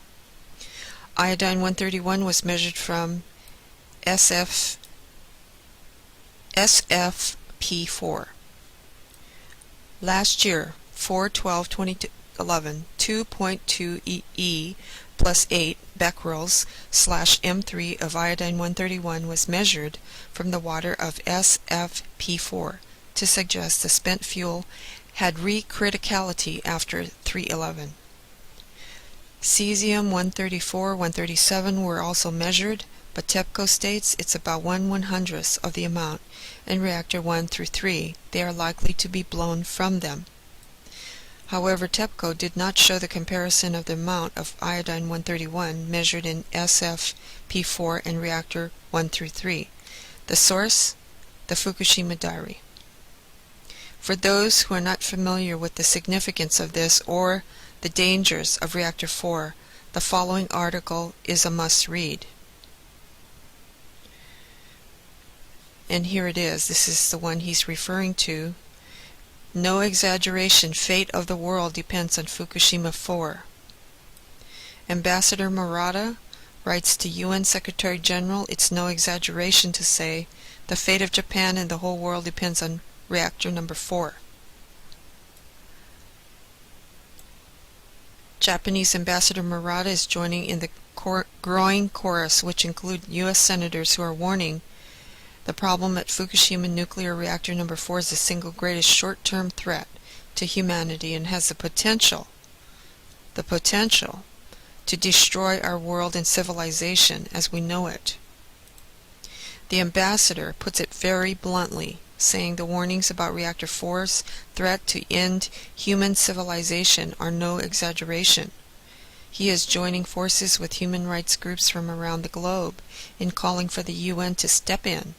Iodine 131 was measured from SFP4. Last year, 4/12/2011, 2.2 E plus 8 becquerels /M3 of iodine 131 was measured from the water of SFP4 to suggest the spent fuel had recriticality after 3/11. Cesium 134, 137 were also measured, but TEPCO states it's about 1/100th of the amount in reactor 1 through 3. They are likely to be blown from them. However, TEPCO did not show the comparison of the amount of iodine 131 measured in SFP4 and reactor 1 through 3. The source, the Fukushima Diary. For those who are not familiar with the significance of this or the dangers of reactor 4, the following article is a must-read. And here it is. This is the one he's referring to. No exaggeration, fate of the world depends on Fukushima 4. Ambassador Murata writes to UN Secretary General, it's no exaggeration to say the fate of Japan and the whole world depends on reactor number 4. Japanese Ambassador Murata is joining in the growing chorus, which include U.S. senators who are warning the problem at Fukushima nuclear reactor number 4 is the single greatest short-term threat to humanity and has the potential to destroy our world and civilization as we know it. The ambassador puts it very bluntly, saying the warnings about Reactor 4's threat to end human civilization are no exaggeration. He is joining forces with human rights groups from around the globe in calling for the UN to step in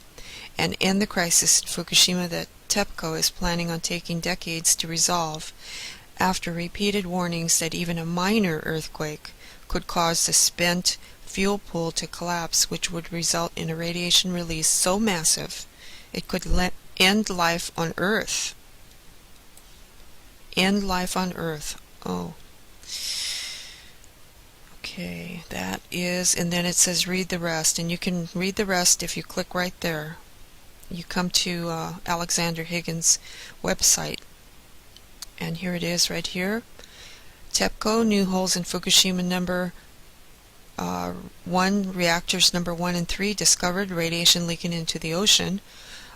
and end the crisis at Fukushima that TEPCO is planning on taking decades to resolve, after repeated warnings that even a minor earthquake could cause the spent fuel pool to collapse, which would result in a radiation release so massive it could end life on Earth. End life on Earth. Oh. Okay, that is, and then it says read the rest, and you can read the rest if you click right there. You come to Alexander Higgins' website, and here it is right here. TEPCO, new holes in Fukushima number 1, reactors number 1 and 3 discovered, radiation leaking into the ocean.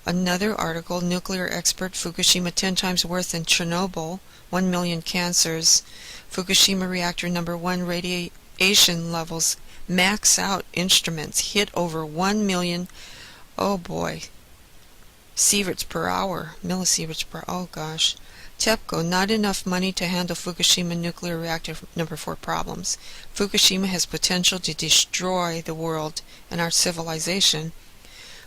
Another article, nuclear expert, Fukushima 10 times worse than Chernobyl, 1 million cancers. Fukushima reactor number 1 radiation levels max out, instruments hit over 1 million, oh boy, sieverts per hour, millisieverts per, oh gosh. TEPCO, not enough money to handle Fukushima nuclear reactor number 4 problems. Fukushima has potential to destroy the world and our civilization.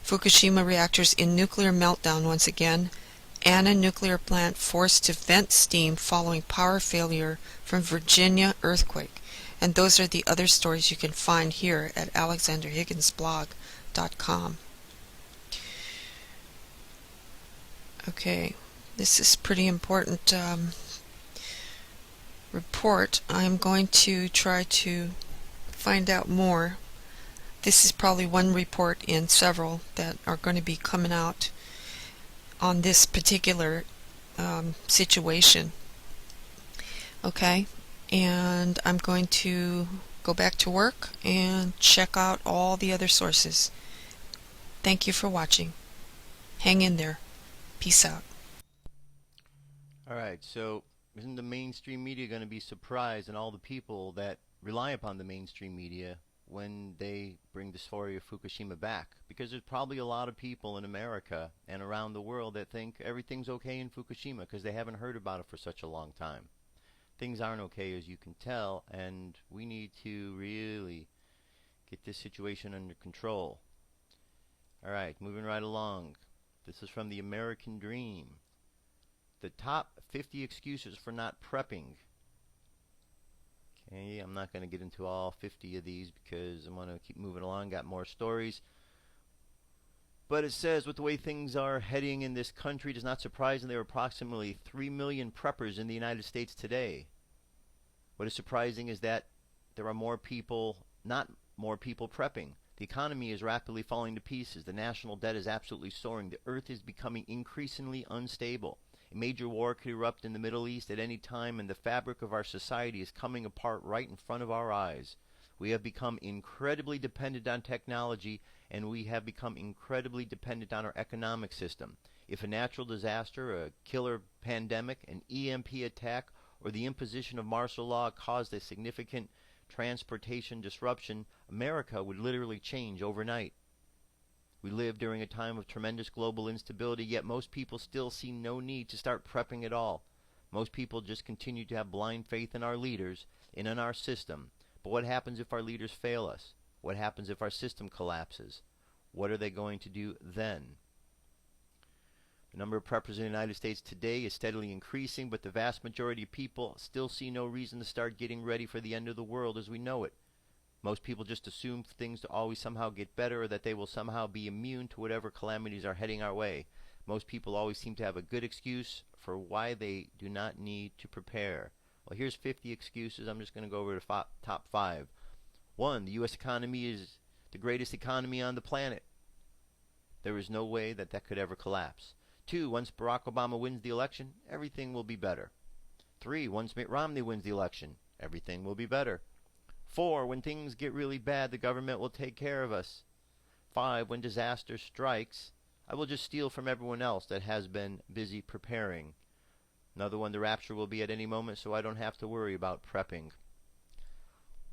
Fukushima reactors in nuclear meltdown once again. Anna nuclear plant forced to vent steam following power failure from Virginia earthquake. And those are the other stories you can find here at alexanderhigginsblog.com. Okay. This is pretty important report. I'm going to try to find out more. This is probably one report in several that are going to be coming out on this particular situation. Okay, and I'm going to go back to work and check out all the other sources. Thank you for watching. Hang in there. Peace out. Alright, so isn't the mainstream media going to be surprised, and all the people that rely upon the mainstream media, when they bring the story of Fukushima back? Because there's probably a lot of people in America and around the world that think everything's okay in Fukushima because they haven't heard about it for such a long time. Things aren't okay, as you can tell, and we need to really get this situation under control. Alright, moving right along. This is from the American Dream. The top 50 excuses for not prepping. Okay, I'm not going to get into all 50 of these because I'm going to keep moving along. Got more stories. But it says, with the way things are heading in this country, it is not surprising there are approximately 3 million preppers in the United States today. What is surprising is that there are more people, not more people prepping. The economy is rapidly falling to pieces. The national debt is absolutely soaring. The earth is becoming increasingly unstable. A major war could erupt in the Middle East at any time, and the fabric of our society is coming apart right in front of our eyes. We have become incredibly dependent on technology, and we have become incredibly dependent on our economic system. If a natural disaster, a killer pandemic, an EMP attack, or the imposition of martial law caused a significant transportation disruption, America would literally change overnight. We live during a time of tremendous global instability, yet most people still see no need to start prepping at all. Most people just continue to have blind faith in our leaders and in our system. But what happens if our leaders fail us? What happens if our system collapses? What are they going to do then? The number of preppers in the United States today is steadily increasing, but the vast majority of people still see no reason to start getting ready for the end of the world as we know it. Most people just assume things to always somehow get better, or that they will somehow be immune to whatever calamities are heading our way. Most people always seem to have a good excuse for why they do not need to prepare. Well, here's 50 excuses. I'm just going to go over the top 5. 1. The U.S. economy is the greatest economy on the planet. There is no way that that could ever collapse. 2. Once Barack Obama wins the election, everything will be better. 3. Once Mitt Romney wins the election, everything will be better. 4. When things get really bad, the government will take care of us. 5. When disaster strikes, I will just steal from everyone else that has been busy preparing. Another one, the rapture will be at any moment, so I don't have to worry about prepping.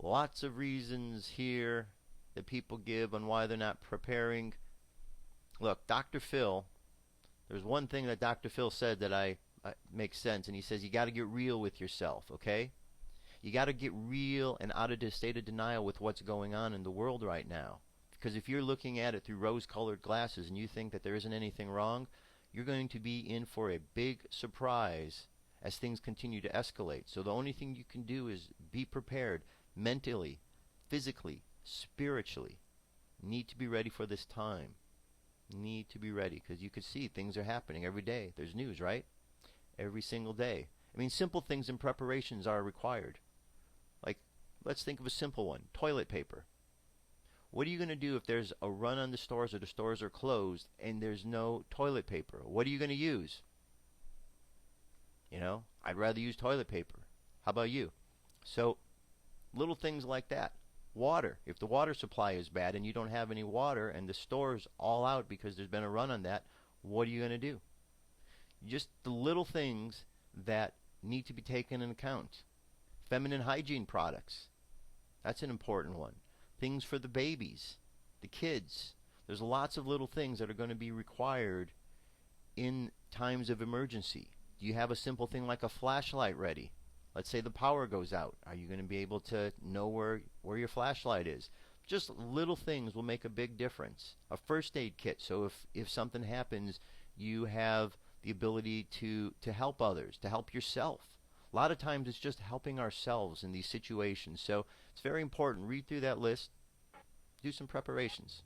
Lots of reasons here that people give on why they're not preparing. Look, Dr. Phil, there's one thing that Dr. Phil said that makes sense, and he says you got to get real with yourself, okay? You got to get real and out of the state of denial with what's going on in the world right now. Because if you're looking at it through rose-colored glasses and you think that there isn't anything wrong, you're going to be in for a big surprise as things continue to escalate. So the only thing you can do is be prepared mentally, physically, spiritually. Need to be ready for this time. Need to be ready, because you can see things are happening every day. There's news, right? Every single day. I mean, simple things and preparations are required. Like, let's think of a simple one. Toilet paper. What are you going to do if there's a run on the stores or the stores are closed and there's no toilet paper? What are you going to use? You know, I'd rather use toilet paper. How about you? So, little things like that. Water. If the water supply is bad and you don't have any water and the store's all out because there's been a run on that, what are you going to do? Just the little things that need to be taken into account. Feminine hygiene products. That's an important one. Things for the babies, the kids. There's lots of little things that are going to be required in times of emergency. Do you have a simple thing like a flashlight ready? Let's say the power goes out. Are you going to be able to know where your flashlight is? Just little things will make a big difference. A first aid kit, so if something happens, you have the ability to help others, to help yourself. A lot of times it's just helping ourselves in these situations. So it's very important. Read through that list. Do some preparations.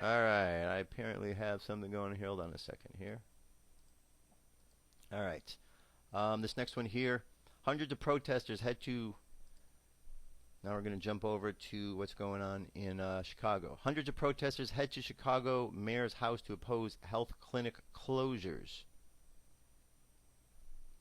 All right. I apparently have something going here. Hold on a second here. All right. This next one here. Hundreds of protesters head to... Now we're going to jump over to what's going on in Chicago. Hundreds of protesters head to Chicago mayor's house to oppose health clinic closures.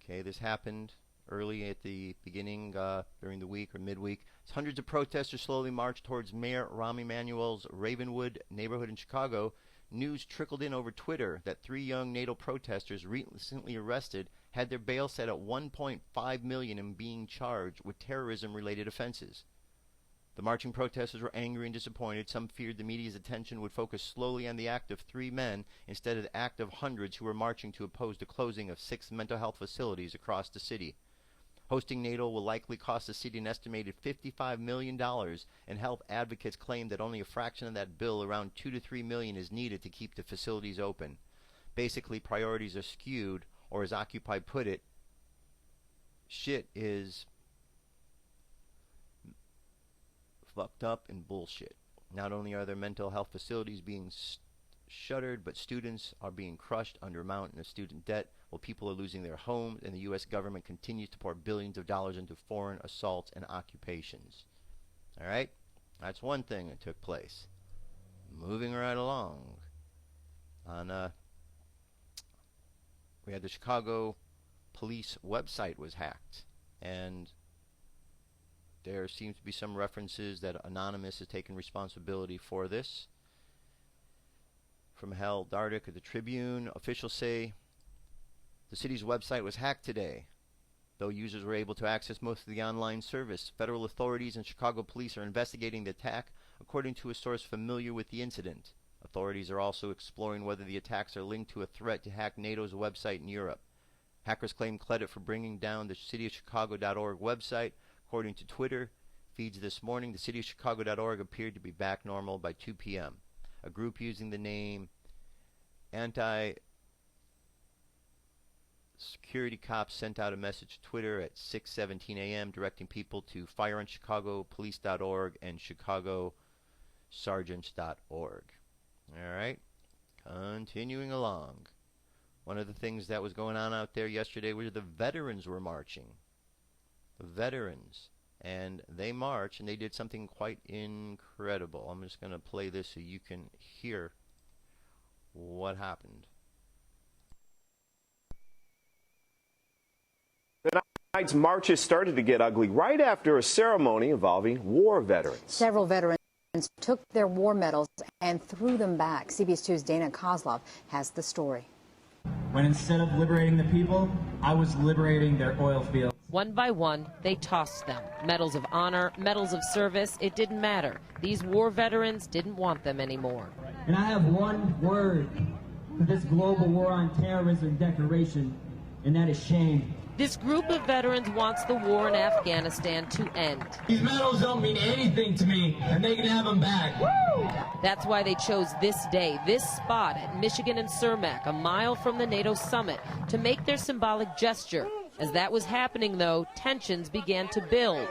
Okay, this happened early at the beginning during the week or midweek. Hundreds of protesters slowly marched towards Mayor Rahm Emanuel's Ravenwood neighborhood in Chicago. News trickled in over Twitter that 3 young NATO protesters recently arrested had their bail set at $1.5 million and being charged with terrorism-related offenses. The marching protesters were angry and disappointed. Some feared the media's attention would focus slowly on the act of 3 men instead of the act of hundreds who were marching to oppose the closing of 6 mental health facilities across the city. Hosting NATO will likely cost the city an estimated $55 million, and health advocates claim that only a fraction of that bill, around $2 to $3 million, is needed to keep the facilities open. Basically, priorities are skewed, or as Occupy put it, shit is fucked up and bullshit. Not only are there mental health facilities being shuttered, but students are being crushed under a mountain of student debt, while people are losing their homes, and the U.S. government continues to pour billions of dollars into foreign assaults and occupations. All right? That's one thing that took place. Moving right along. We had the Chicago police website was hacked, and there seems to be some references that Anonymous has taken responsibility for this. From Hal Dardick of the Tribune, officials say the city's website was hacked today. Though users were able to access most of the online service, federal authorities and Chicago police are investigating the attack, according to a source familiar with the incident. Authorities are also exploring whether the attacks are linked to a threat to hack NATO's website in Europe. Hackers claim credit for bringing down the cityofchicago.org website. According to Twitter feeds this morning, the cityofchicago.org appeared to be back normal by 2 p.m. A group using the name Anti-Security Cops sent out a message to Twitter at 6:17 a.m. directing people to fireonchicagopolice.org and chicagosargents.org. All right. Continuing along. One of the things that was going on out there yesterday was the veterans were marching. The veterans. And they marched, and they did something quite incredible. I'm just going to play this so you can hear what happened. Tonight's marches started to get ugly right after a ceremony involving war veterans. Several veterans took their war medals and threw them back. CBS 2's Dana Kozlov has the story. When instead of liberating the people, I was liberating their oil fields. One by one, they tossed them. Medals of honor, medals of service, it didn't matter. These war veterans didn't want them anymore. And I have one word for this global war on terrorism declaration, and that is shame. This group of veterans wants the war in Afghanistan to end. These medals don't mean anything to me, and they can have them back. Woo! That's why they chose this day, this spot at Michigan and Cermak, a mile from the NATO summit, to make their symbolic gesture. As that was happening, though, tensions began to build.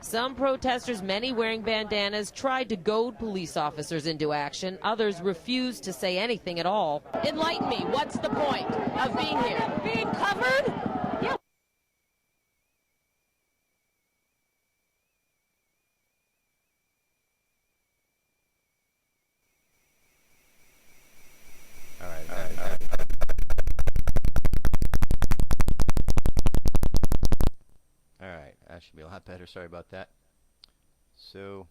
Some protesters, many wearing bandanas, tried to goad police officers into action. Others refused to say anything at all. Enlighten me. What's the point of being here? Being covered? Yeah. All right. Alright, that should be a lot better. Sorry about that. So,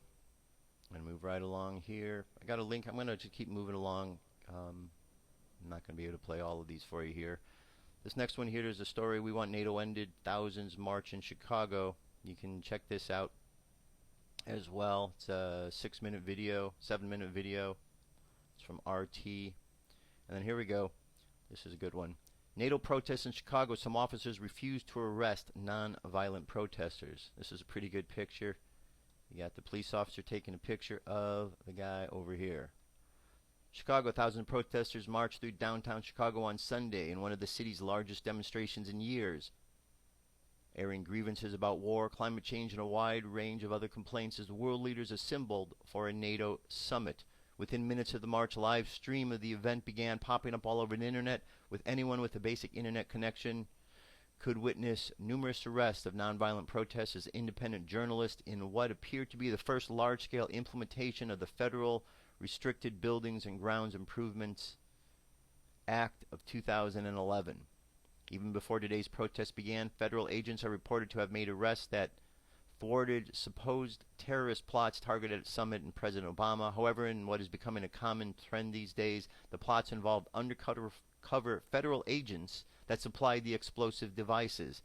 I'm going to move right along here. I got a link. I'm going to just keep moving along. I'm not going to be able to play all of these for you here. This next one here is a story. We want NATO ended. Thousands march in Chicago. You can check this out as well. It's a 6-minute video, 7-minute video. It's from RT. And then here we go. This is a good one. NATO protests in Chicago. Some officers refuse to arrest non-violent protesters. This is a pretty good picture. You got the police officer taking a picture of the guy over here. Chicago, 1,000 protesters marched through downtown Chicago on Sunday in one of the city's largest demonstrations in years, airing grievances about war, climate change, and a wide range of other complaints as the world leaders assembled for a NATO summit. Within minutes of the march, a live stream of the event began popping up all over the internet, with anyone with a basic internet connection could witness numerous arrests of nonviolent protesters. Independent journalists in what appeared to be the first large-scale implementation of the Federal Restricted Buildings and Grounds Improvements Act of 2011. Even before today's protest began, federal agents are reported to have made arrests that thwarted supposed terrorist plots targeted at Summit and President Obama. However, in what is becoming a common trend these days, the plots involved undercover federal agents that supplied the explosive devices,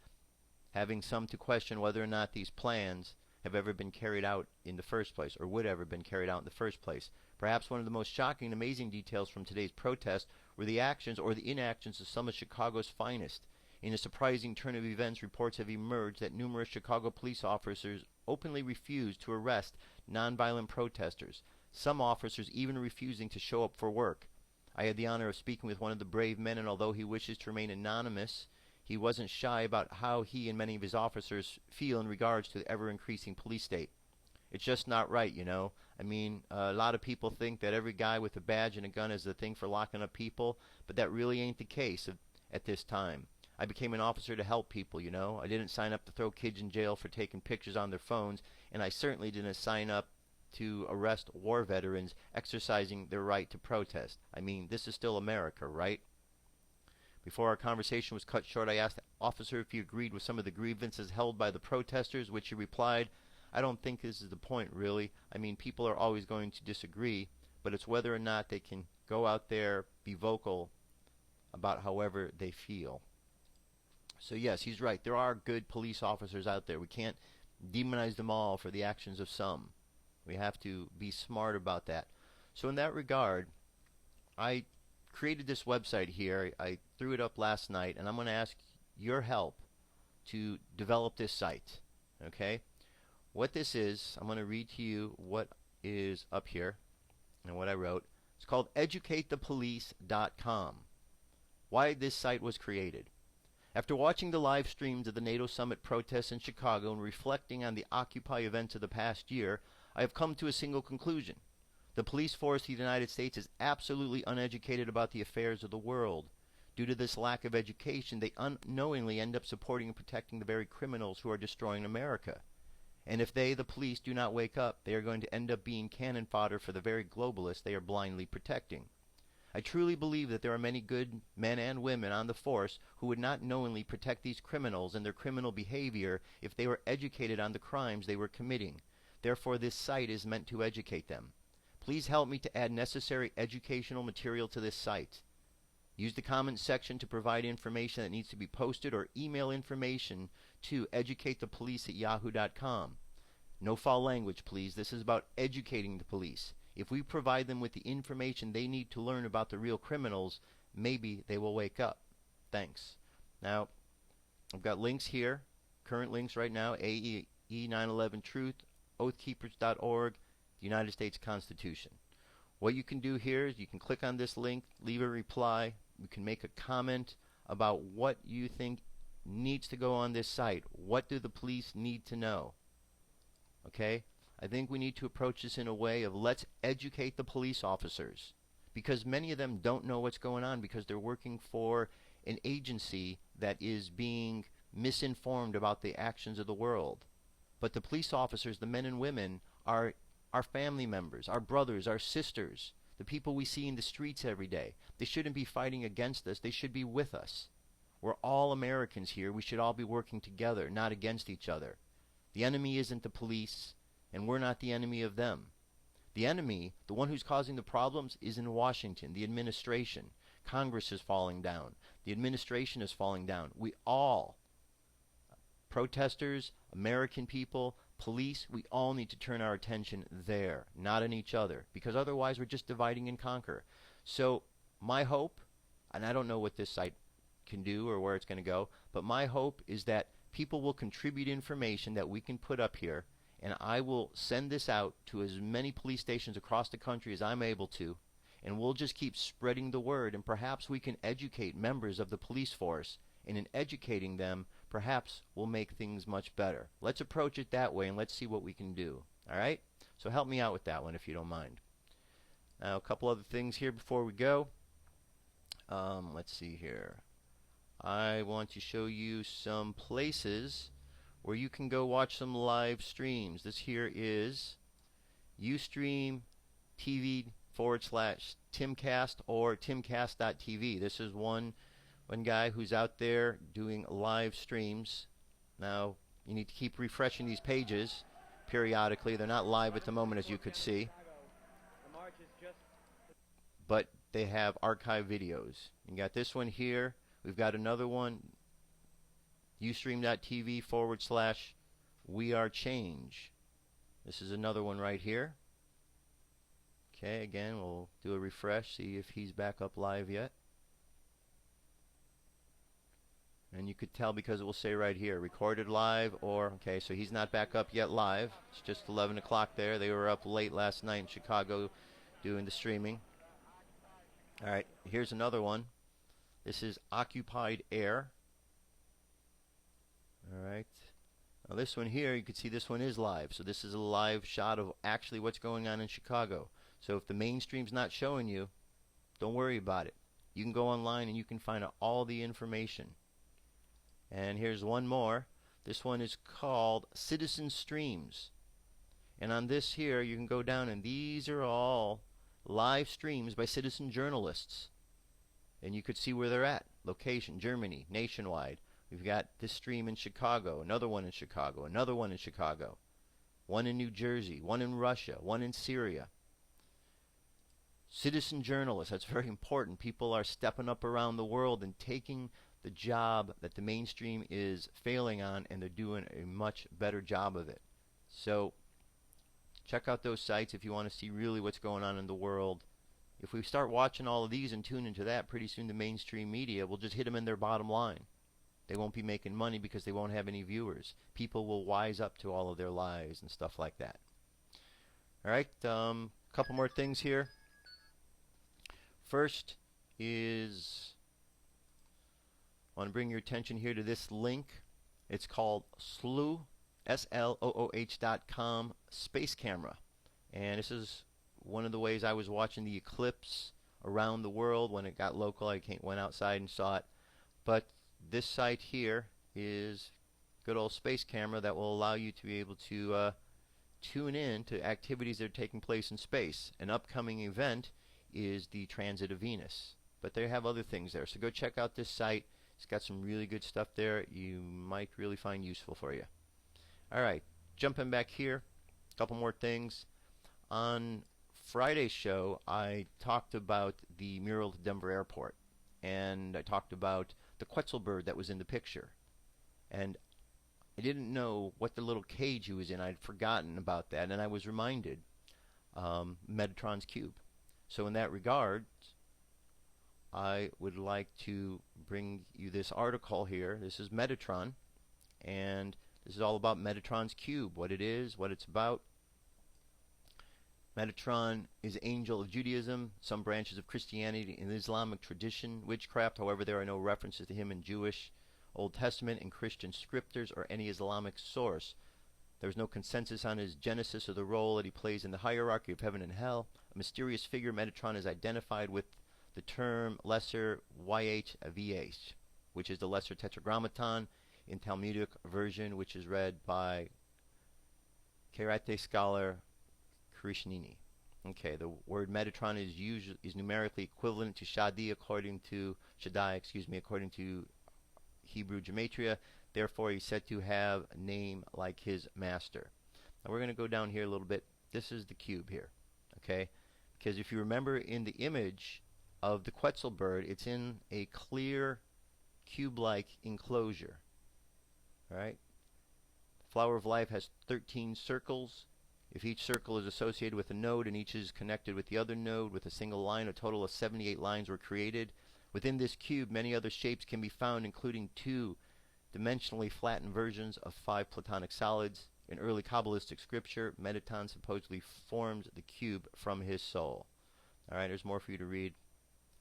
having some to question whether or not these plans have ever been carried out in the first place, or would ever been carried out in the first place. Perhaps one of the most shocking and amazing details from today's protest were the actions or the inactions of some of Chicago's finest. In a surprising turn of events, reports have emerged that numerous Chicago police officers openly refused to arrest nonviolent protesters, some officers even refusing to show up for work. I had the honor of speaking with one of the brave men, and although he wishes to remain anonymous, he wasn't shy about how he and many of his officers feel in regards to the ever-increasing police state. It's just not right, you know. I mean, a lot of people think that every guy with a badge and a gun is the thing for locking up people, but that really ain't the case at this time. I became an officer to help people, you know. I didn't sign up to throw kids in jail for taking pictures on their phones, and I certainly didn't sign up to arrest war veterans exercising their right to protest. I mean, this is still America, right? Before our conversation was cut short, I asked the officer if he agreed with some of the grievances held by the protesters, which he replied, "I don't think this is the point, really. I mean, people are always going to disagree, but it's whether or not they can go out there, be vocal about however they feel." So yes, he's right. There are good police officers out there. We can't demonize them all for the actions of some. We have to be smart about that. So in that regard, I created this website here. I threw it up last night, and I'm going to ask your help to develop this site. Okay? What this is, I'm going to read to you what is up here and what I wrote. It's called educatethepolice.com. Why this site was created. After watching the live streams of the NATO summit protests in Chicago and reflecting on the Occupy events of the past year, I have come to a single conclusion. The police force of the United States is absolutely uneducated about the affairs of the world. Due to this lack of education, they unknowingly end up supporting and protecting the very criminals who are destroying America. And if they, the police, do not wake up, they are going to end up being cannon fodder for the very globalists they are blindly protecting. I truly believe that there are many good men and women on the force who would not knowingly protect these criminals and their criminal behavior if they were educated on the crimes they were committing. Therefore, this site is meant to educate them. Please help me to add necessary educational material to this site. Use the comments section to provide information that needs to be posted, or email information to educatethepolice@yahoo.com. No foul language, please. This is about educating the police. If we provide them with the information they need to learn about the real criminals, maybe they will wake up. Thanks. Now, I've got links here, current links right now, AE 9/11 Truth, oathkeepers.org, the United States Constitution. What you can do here is you can click on this link, leave a reply. You can make a comment about what you think needs to go on this site. What do the police need to know? Okay? I think we need to approach this in a way of let's educate the police officers, because many of them don't know what's going on because they're working for an agency that is being misinformed about the actions of the world. But the police officers, the men and women, are our family members, our brothers, our sisters, the people we see in the streets every day. They shouldn't be fighting against us. They should be with us. We're all Americans here. We should all be working together, not against each other. The enemy isn't the police, and we're not the enemy of them. The enemy, the one who's causing the problems, is in Washington, the administration. Congress is falling down. The administration is falling down. We all, protesters, American people, police, we all need to turn our attention there, not on each other, because otherwise we're just dividing and conquer. So my hope, and I don't know what this site can do or where it's going to go, but my hope is that people will contribute information that we can put up here, and I will send this out to as many police stations across the country as I'm able to, and we'll just keep spreading the word, and perhaps we can educate members of the police force, and in educating them, perhaps we'll make things much better. Let's approach it that way, and let's see what we can do. All right? So help me out with that one if you don't mind. Now, a couple other things here before we go. Let's see here. I want to show you some places where you can go watch some live streams. This here is Ustream TV/Timcast or timcast.tv. This is one guy who's out there doing live streams. Now, you need to keep refreshing these pages periodically. They're not live at the moment, as you could see, but they have archive videos. You got this one here. We've got another one, ustream.tv/wearechange. This is another one right here. Okay, again, we'll do a refresh, see if he's back up live yet. And you could tell because it will say right here, recorded live, or, okay, so he's not back up yet live. It's just 11 o'clock there. They were up late last night in Chicago doing the streaming. All right, here's another one. This is Occupied Air. All right. Now this one here, you can see this one is live. So this is a live shot of actually what's going on in Chicago. So if the mainstream's not showing you, don't worry about it. You can go online and you can find out all the information. And here's one more. This one is called Citizen Streams. And on this here, you can go down, and these are all live streams by citizen journalists. And you could see where they're at. Location, Germany, nationwide. We've got this stream in Chicago, another one in Chicago, another one in Chicago, one in New Jersey, one in Russia, one in Syria. Citizen journalists, that's very important. People are stepping up around the world and taking the job that the mainstream is failing on, and they're doing a much better job of it. So check out those sites if you want to see really what's going on in the world. If we start watching all of these and tune into that, pretty soon the mainstream media will just hit them in their bottom line. They won't be making money because they won't have any viewers. People will wise up to all of their lies and stuff like that. All right, couple more things here. First is, I want to bring your attention here to this link. It's called slooh.com space camera. And this is one of the ways I was watching the eclipse around the world. When it got local, I went outside and saw it. But this site here is good old space camera that will allow you to be able to tune in to activities that are taking place in space. An upcoming event is the transit of Venus, but they have other things there. So go check out this site. It's got some really good stuff there you might really find useful for you. Alright, jumping back here, a couple more things. On Friday's show, I talked about the mural at Denver Airport, and I talked about the Quetzal bird that was in the picture. And I didn't know what the little cage he was in. I'd forgotten about that, and I was reminded Metatron's cube. So in that regard, I would like to bring you this article here. This is Metatron, and this is all about Metatron's cube, what it is, what it's about. Metatron is angel of Judaism, some branches of Christianity and Islamic tradition, witchcraft. However, there are no references to him in Jewish, Old Testament, and Christian scriptures or any Islamic source. There is no consensus on his genesis or the role that he plays in the hierarchy of heaven and hell. A mysterious figure, Metatron is identified with the term lesser YHVH, which is the lesser tetragrammaton in Talmudic version, which is read by Karate scholar Krishnini. Okay, the word Metatron is numerically equivalent to Shaddai according to Hebrew gematria. Therefore, he's said to have a name like his master. Now we're going to go down here a little bit. This is the cube here, okay? Because if you remember in the image of the Quetzal bird, it's in a clear cube-like enclosure. All right? The Flower of Life has 13 circles. If each circle is associated with a node and each is connected with the other node with a single line, a total of 78 lines were created. Within this cube, many other shapes can be found, including 2 dimensionally flattened versions of 5 platonic solids. In early Kabbalistic scripture, Metatron supposedly formed the cube from his soul. All right, there's more for you to read.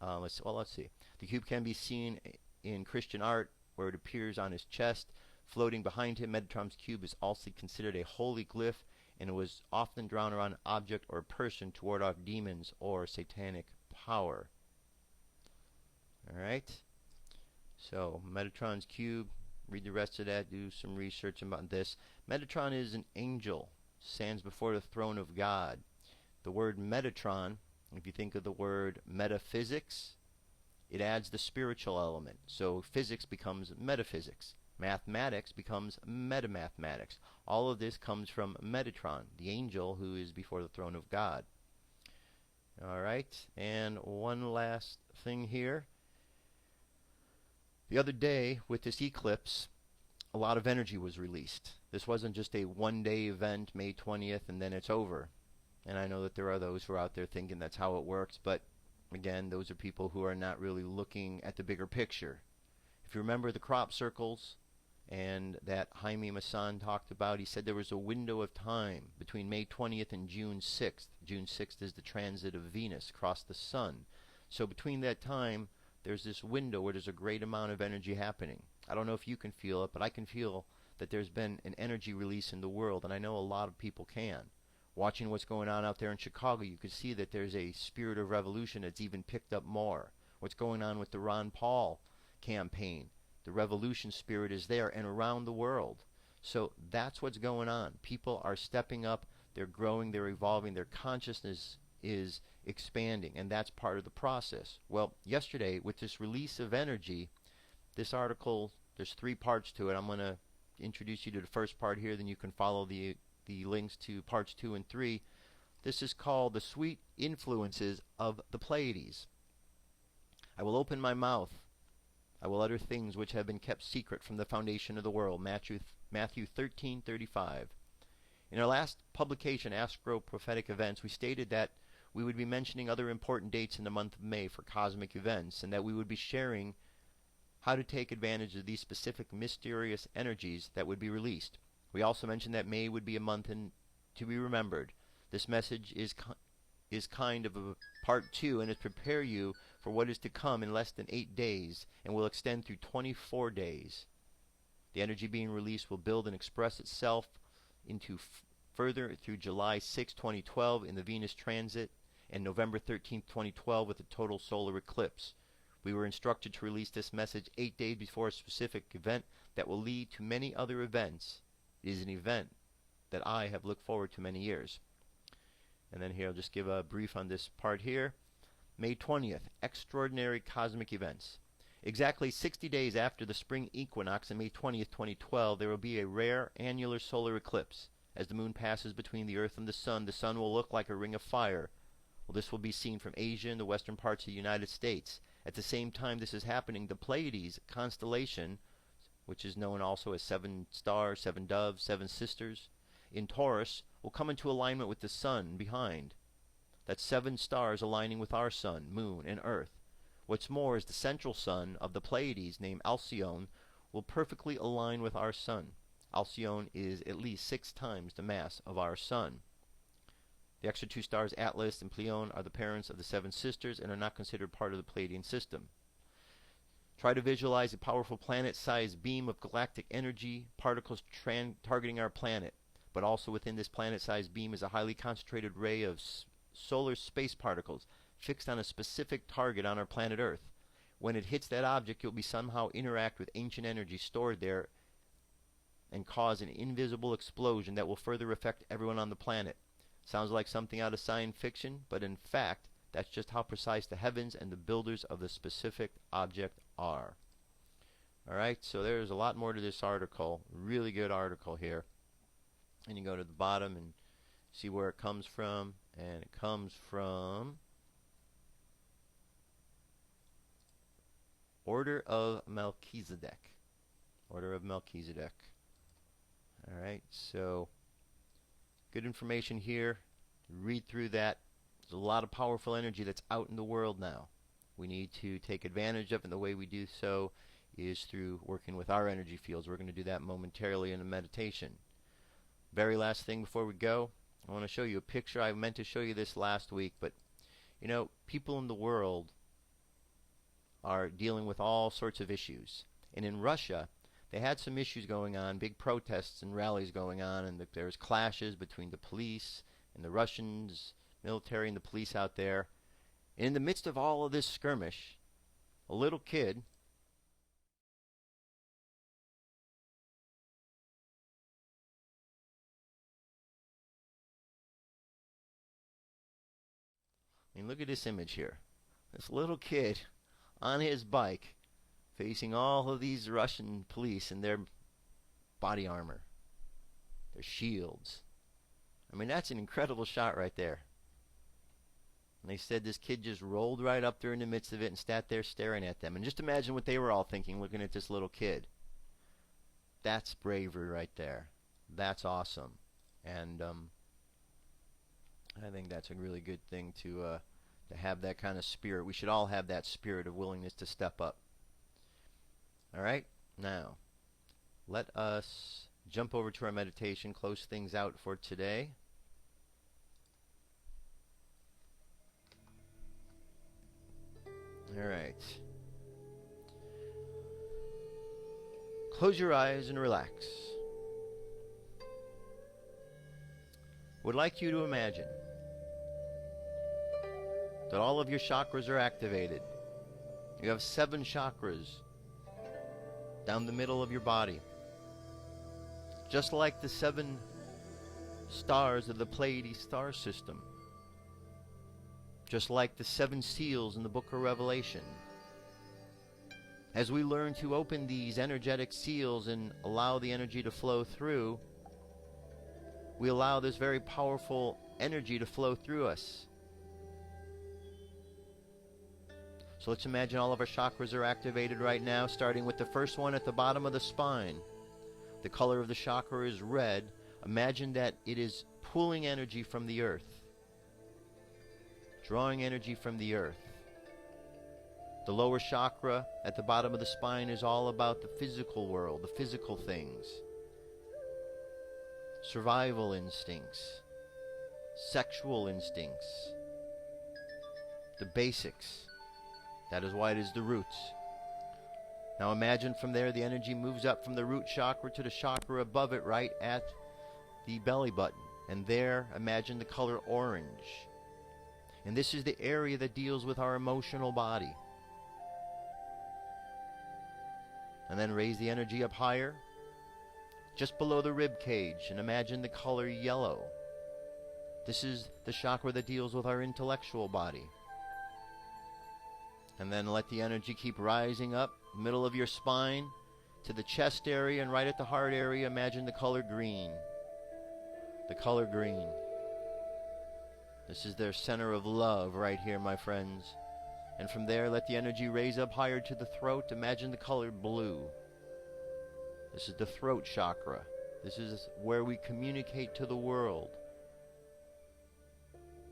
Let's see. The cube can be seen in Christian art, where it appears on his chest. Floating behind him, Metatron's cube is also considered a holy glyph, and it was often drawn around an object or person to ward off demons or satanic power. Alright, so Metatron's cube, read the rest of that, do some research about this. Metatron is an angel, stands before the throne of God. The word Metatron, if you think of the word metaphysics, it adds the spiritual element. So physics becomes metaphysics. Mathematics becomes metamathematics. All of this comes from Metatron, the angel who is before the throne of God. Alright, and one last thing here. The other day, with this eclipse, a lot of energy was released. This wasn't just a one-day event, May 20th, and then it's over. And I know that there are those who are out there thinking that's how it works, but again, those are people who are not really looking at the bigger picture. If you remember the crop circles, and that Jaime Maussan talked about, he said there was a window of time between May 20th and June 6th. June 6th is the transit of Venus across the sun. So between that time, there's this window where there's a great amount of energy happening. I don't know if you can feel it, but I can feel that there's been an energy release in the world, and I know a lot of people can. Watching what's going on out there in Chicago, you can see that there's a spirit of revolution that's even picked up more. What's going on with the Ron Paul campaign, the revolution spirit is there and around the world. So that's what's going on. People are stepping up, they're growing, they're evolving, their consciousness is expanding, and that's part of the process. Well, yesterday, with this release of energy, this article, there's 3 parts to it. I'm going to introduce you to the first part here, then you can follow the links to parts 2 and 3. This is called The Sweet Influences of the Pleiades. I will open my mouth. I will utter things which have been kept secret from the foundation of the world. Matthew 13:35. In our last publication, Astro Prophetic Events, we stated that we would be mentioning other important dates in the month of May for cosmic events, and that we would be sharing how to take advantage of these specific mysterious energies that would be released. We also mentioned that May would be a month to be remembered. This message is kind of a part 2, and is prepare you for what is to come in less than 8 days, and will extend through 24 days. The energy being released will build and express itself into further through July 6, 2012 in the Venus transit, and November 13, 2012 with a total solar eclipse. We were instructed to release this message 8 days before a specific event that will lead to many other events. It is an event that I have looked forward to many years. And then here I'll just give a brief on this part here. May 20th, extraordinary cosmic events. Exactly 60 days after the spring equinox on May 20th, 2012, there will be a rare annular solar eclipse. As the moon passes between the earth and the sun will look like a ring of fire. Well, this will be seen from Asia and the western parts of the United States. At the same time this is happening, the Pleiades constellation, which is known also as 7 stars, 7 doves, 7 sisters, in Taurus, will come into alignment with the sun behind. That's 7 stars aligning with our sun, moon, and earth. What's more is the central sun of the Pleiades, named Alcyone, will perfectly align with our sun. Alcyone is at least 6 times the mass of our sun. The extra 2 stars, Atlas and Pleione, are the parents of the 7 sisters and are not considered part of the Pleiadian system. Try to visualize a powerful planet-sized beam of galactic energy particles targeting our planet. But also within this planet-sized beam is a highly concentrated ray of solar space particles fixed on a specific target on our planet Earth. When it hits that object, you'll be somehow interact with ancient energy stored there and cause an invisible explosion that will further affect everyone on the planet. Sounds like something out of science fiction, but in fact, that's just how precise the heavens and the builders of the specific object are. Alright, so there's a lot more to this article. Really good article here. And you go to the bottom and see where it comes from. And it comes from Order of Melchizedek. Order of Melchizedek. Alright, so good information here. Read through that. There's a lot of powerful energy that's out in the world now. We need to take advantage of it, and the way we do so is through working with our energy fields. We're going to do that momentarily in a meditation. Very last thing before we go, I want to show you a picture. I meant to show you this last week, but you know, people in the world are dealing with all sorts of issues. And in Russia, they had some issues going on, big protests and rallies going on, and there's clashes between the police and the Russians, military and the police out there. And in the midst of all of this skirmish, a little kid look at this image here. This little kid on his bike facing all of these Russian police in their body armor, their shields. I mean, that's an incredible shot right there. And they said this kid just rolled right up there in the midst of it and sat there staring at them. And just imagine what they were all thinking looking at this little kid. That's bravery right there. That's awesome. And I think that's a really good thing to have that kind of spirit. We should all have that spirit of willingness to step up. Alright, now let us jump over to our meditation, close things out for today. Alright. Close your eyes and relax. Would like you to imagine that all of your chakras are activated. You have 7 chakras down the middle of your body. Just like the 7 stars of the Pleiades star system. Just like the 7 seals in the book of Revelation. As we learn to open these energetic seals and allow the energy to flow through, we allow this very powerful energy to flow through us. So let's imagine all of our chakras are activated right now, starting with the first one at the bottom of the spine. The color of the chakra is red. Imagine that it is pulling energy from the earth, drawing energy from the earth. The lower chakra at the bottom of the spine is all about the physical world, the physical things. Survival instincts, sexual instincts, the basics. That is why it is the roots. Now imagine from there the energy moves up from the root chakra to the chakra above it, right at the belly button. And there, imagine the color orange. And this is the area that deals with our emotional body. And then raise the energy up higher, just below the rib cage, and imagine the color yellow. This is the chakra that deals with our intellectual body. And then let the energy keep rising up, middle of your spine, to the chest area, and right at the heart area, imagine the color green. The color green. This is their center of love right here, my friends. And from there, let the energy raise up higher to the throat. Imagine the color blue. This is the throat chakra. This is where we communicate to the world.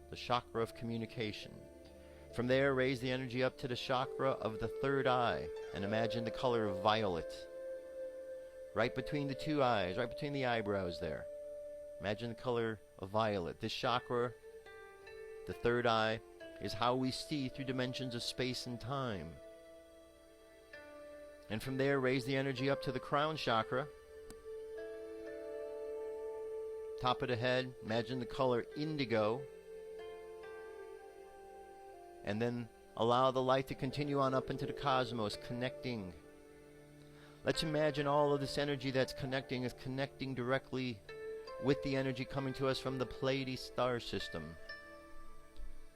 The chakra of communication. From there, raise the energy up to the chakra of the third eye. And imagine the color of violet. Right between the two eyes, right between the eyebrows there. Imagine the color of violet. This chakra, the third eye, is how we see through dimensions of space and time. And from there, raise the energy up to the crown chakra. Top of the head, imagine the color indigo. And then allow the light to continue on up into the cosmos, connecting. Let's imagine all of this energy that's connecting is connecting directly with the energy coming to us from the Pleiades star system.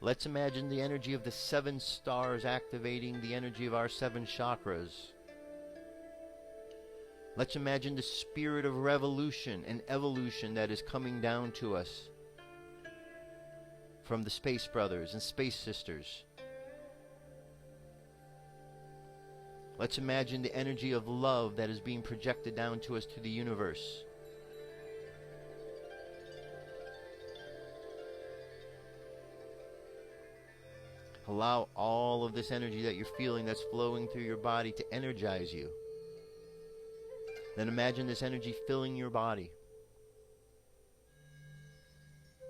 Let's imagine the energy of the 7 stars activating the energy of our 7 chakras. Let's imagine the spirit of revolution and evolution that is coming down to us from the Space Brothers and Space Sisters. Let's imagine the energy of love that is being projected down to us to the universe. Allow all of this energy that you're feeling that's flowing through your body to energize you. Then imagine this energy filling your body.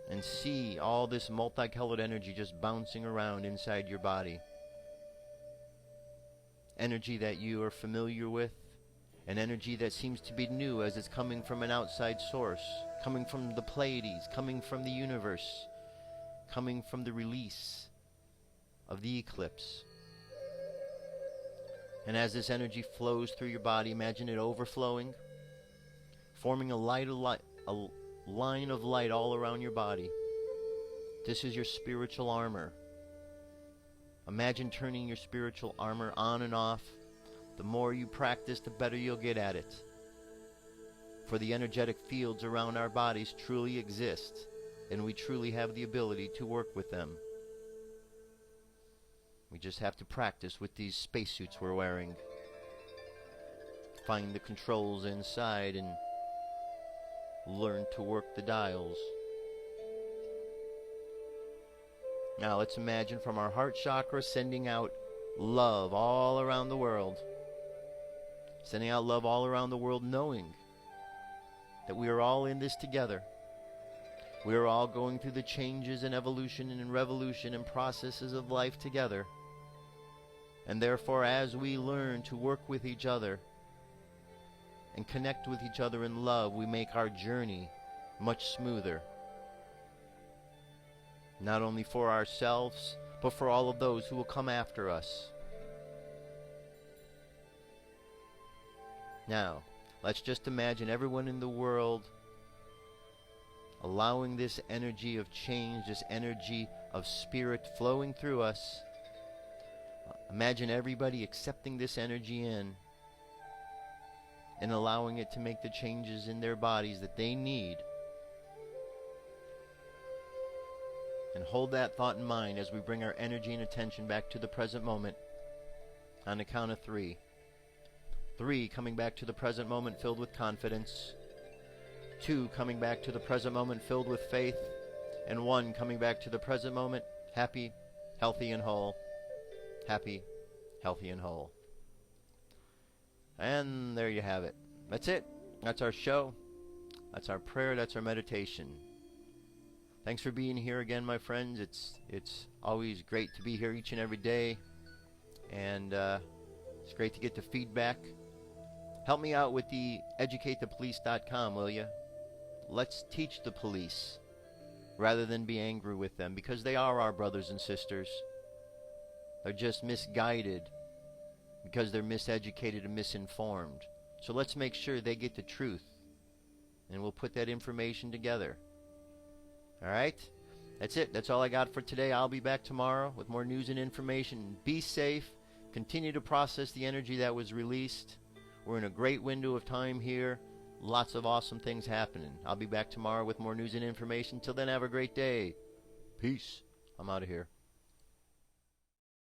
And see all this multicolored energy just bouncing around inside your body. Energy that you are familiar with. An energy that seems to be new as it's coming from an outside source. Coming from the Pleiades. Coming from the universe. Coming from the release of the eclipse. And as this energy flows through your body, imagine it overflowing, forming a line of light all around your body. This is your spiritual armor. Imagine turning your spiritual armor on and off. The more you practice, the better you'll get at it. For the energetic fields around our bodies truly exist, and we truly have the ability to work with them. We just have to practice with these spacesuits we're wearing. Find the controls inside and learn to work the dials. Now let's imagine from our heart chakra sending out love all around the world. Sending out love all around the world, knowing that we are all in this together. We are all going through the changes and evolution and revolution and processes of life together. And therefore, as we learn to work with each other and connect with each other in love, we make our journey much smoother. Not only for ourselves, but for all of those who will come after us. Now, let's just imagine everyone in the world allowing this energy of change, this energy of spirit flowing through us. Imagine everybody accepting this energy in and allowing it to make the changes in their bodies that they need. And hold that thought in mind as we bring our energy and attention back to the present moment on the count of 3. 3, coming back to the present moment filled with confidence. 2, coming back to the present moment filled with faith. And 1, coming back to the present moment happy, healthy, and whole. Happy, healthy, and whole. And there you have it. That's it. That's our show. That's our prayer. That's our meditation. Thanks for being here again, my friends. It's always great to be here each and every day. And it's great to get the feedback. Help me out with the educatethepolice.com, will you? Let's teach the police rather than be angry with them, because they are our brothers and sisters. They're just misguided because they're miseducated and misinformed. So let's make sure they get the truth, and we'll put that information together. Alright? That's it. That's all I got for today. I'll be back tomorrow with more news and information. Be safe. Continue to process the energy that was released. We're in a great window of time here. Lots of awesome things happening. I'll be back tomorrow with more news and information. Till then, have a great day. Peace. I'm out of here.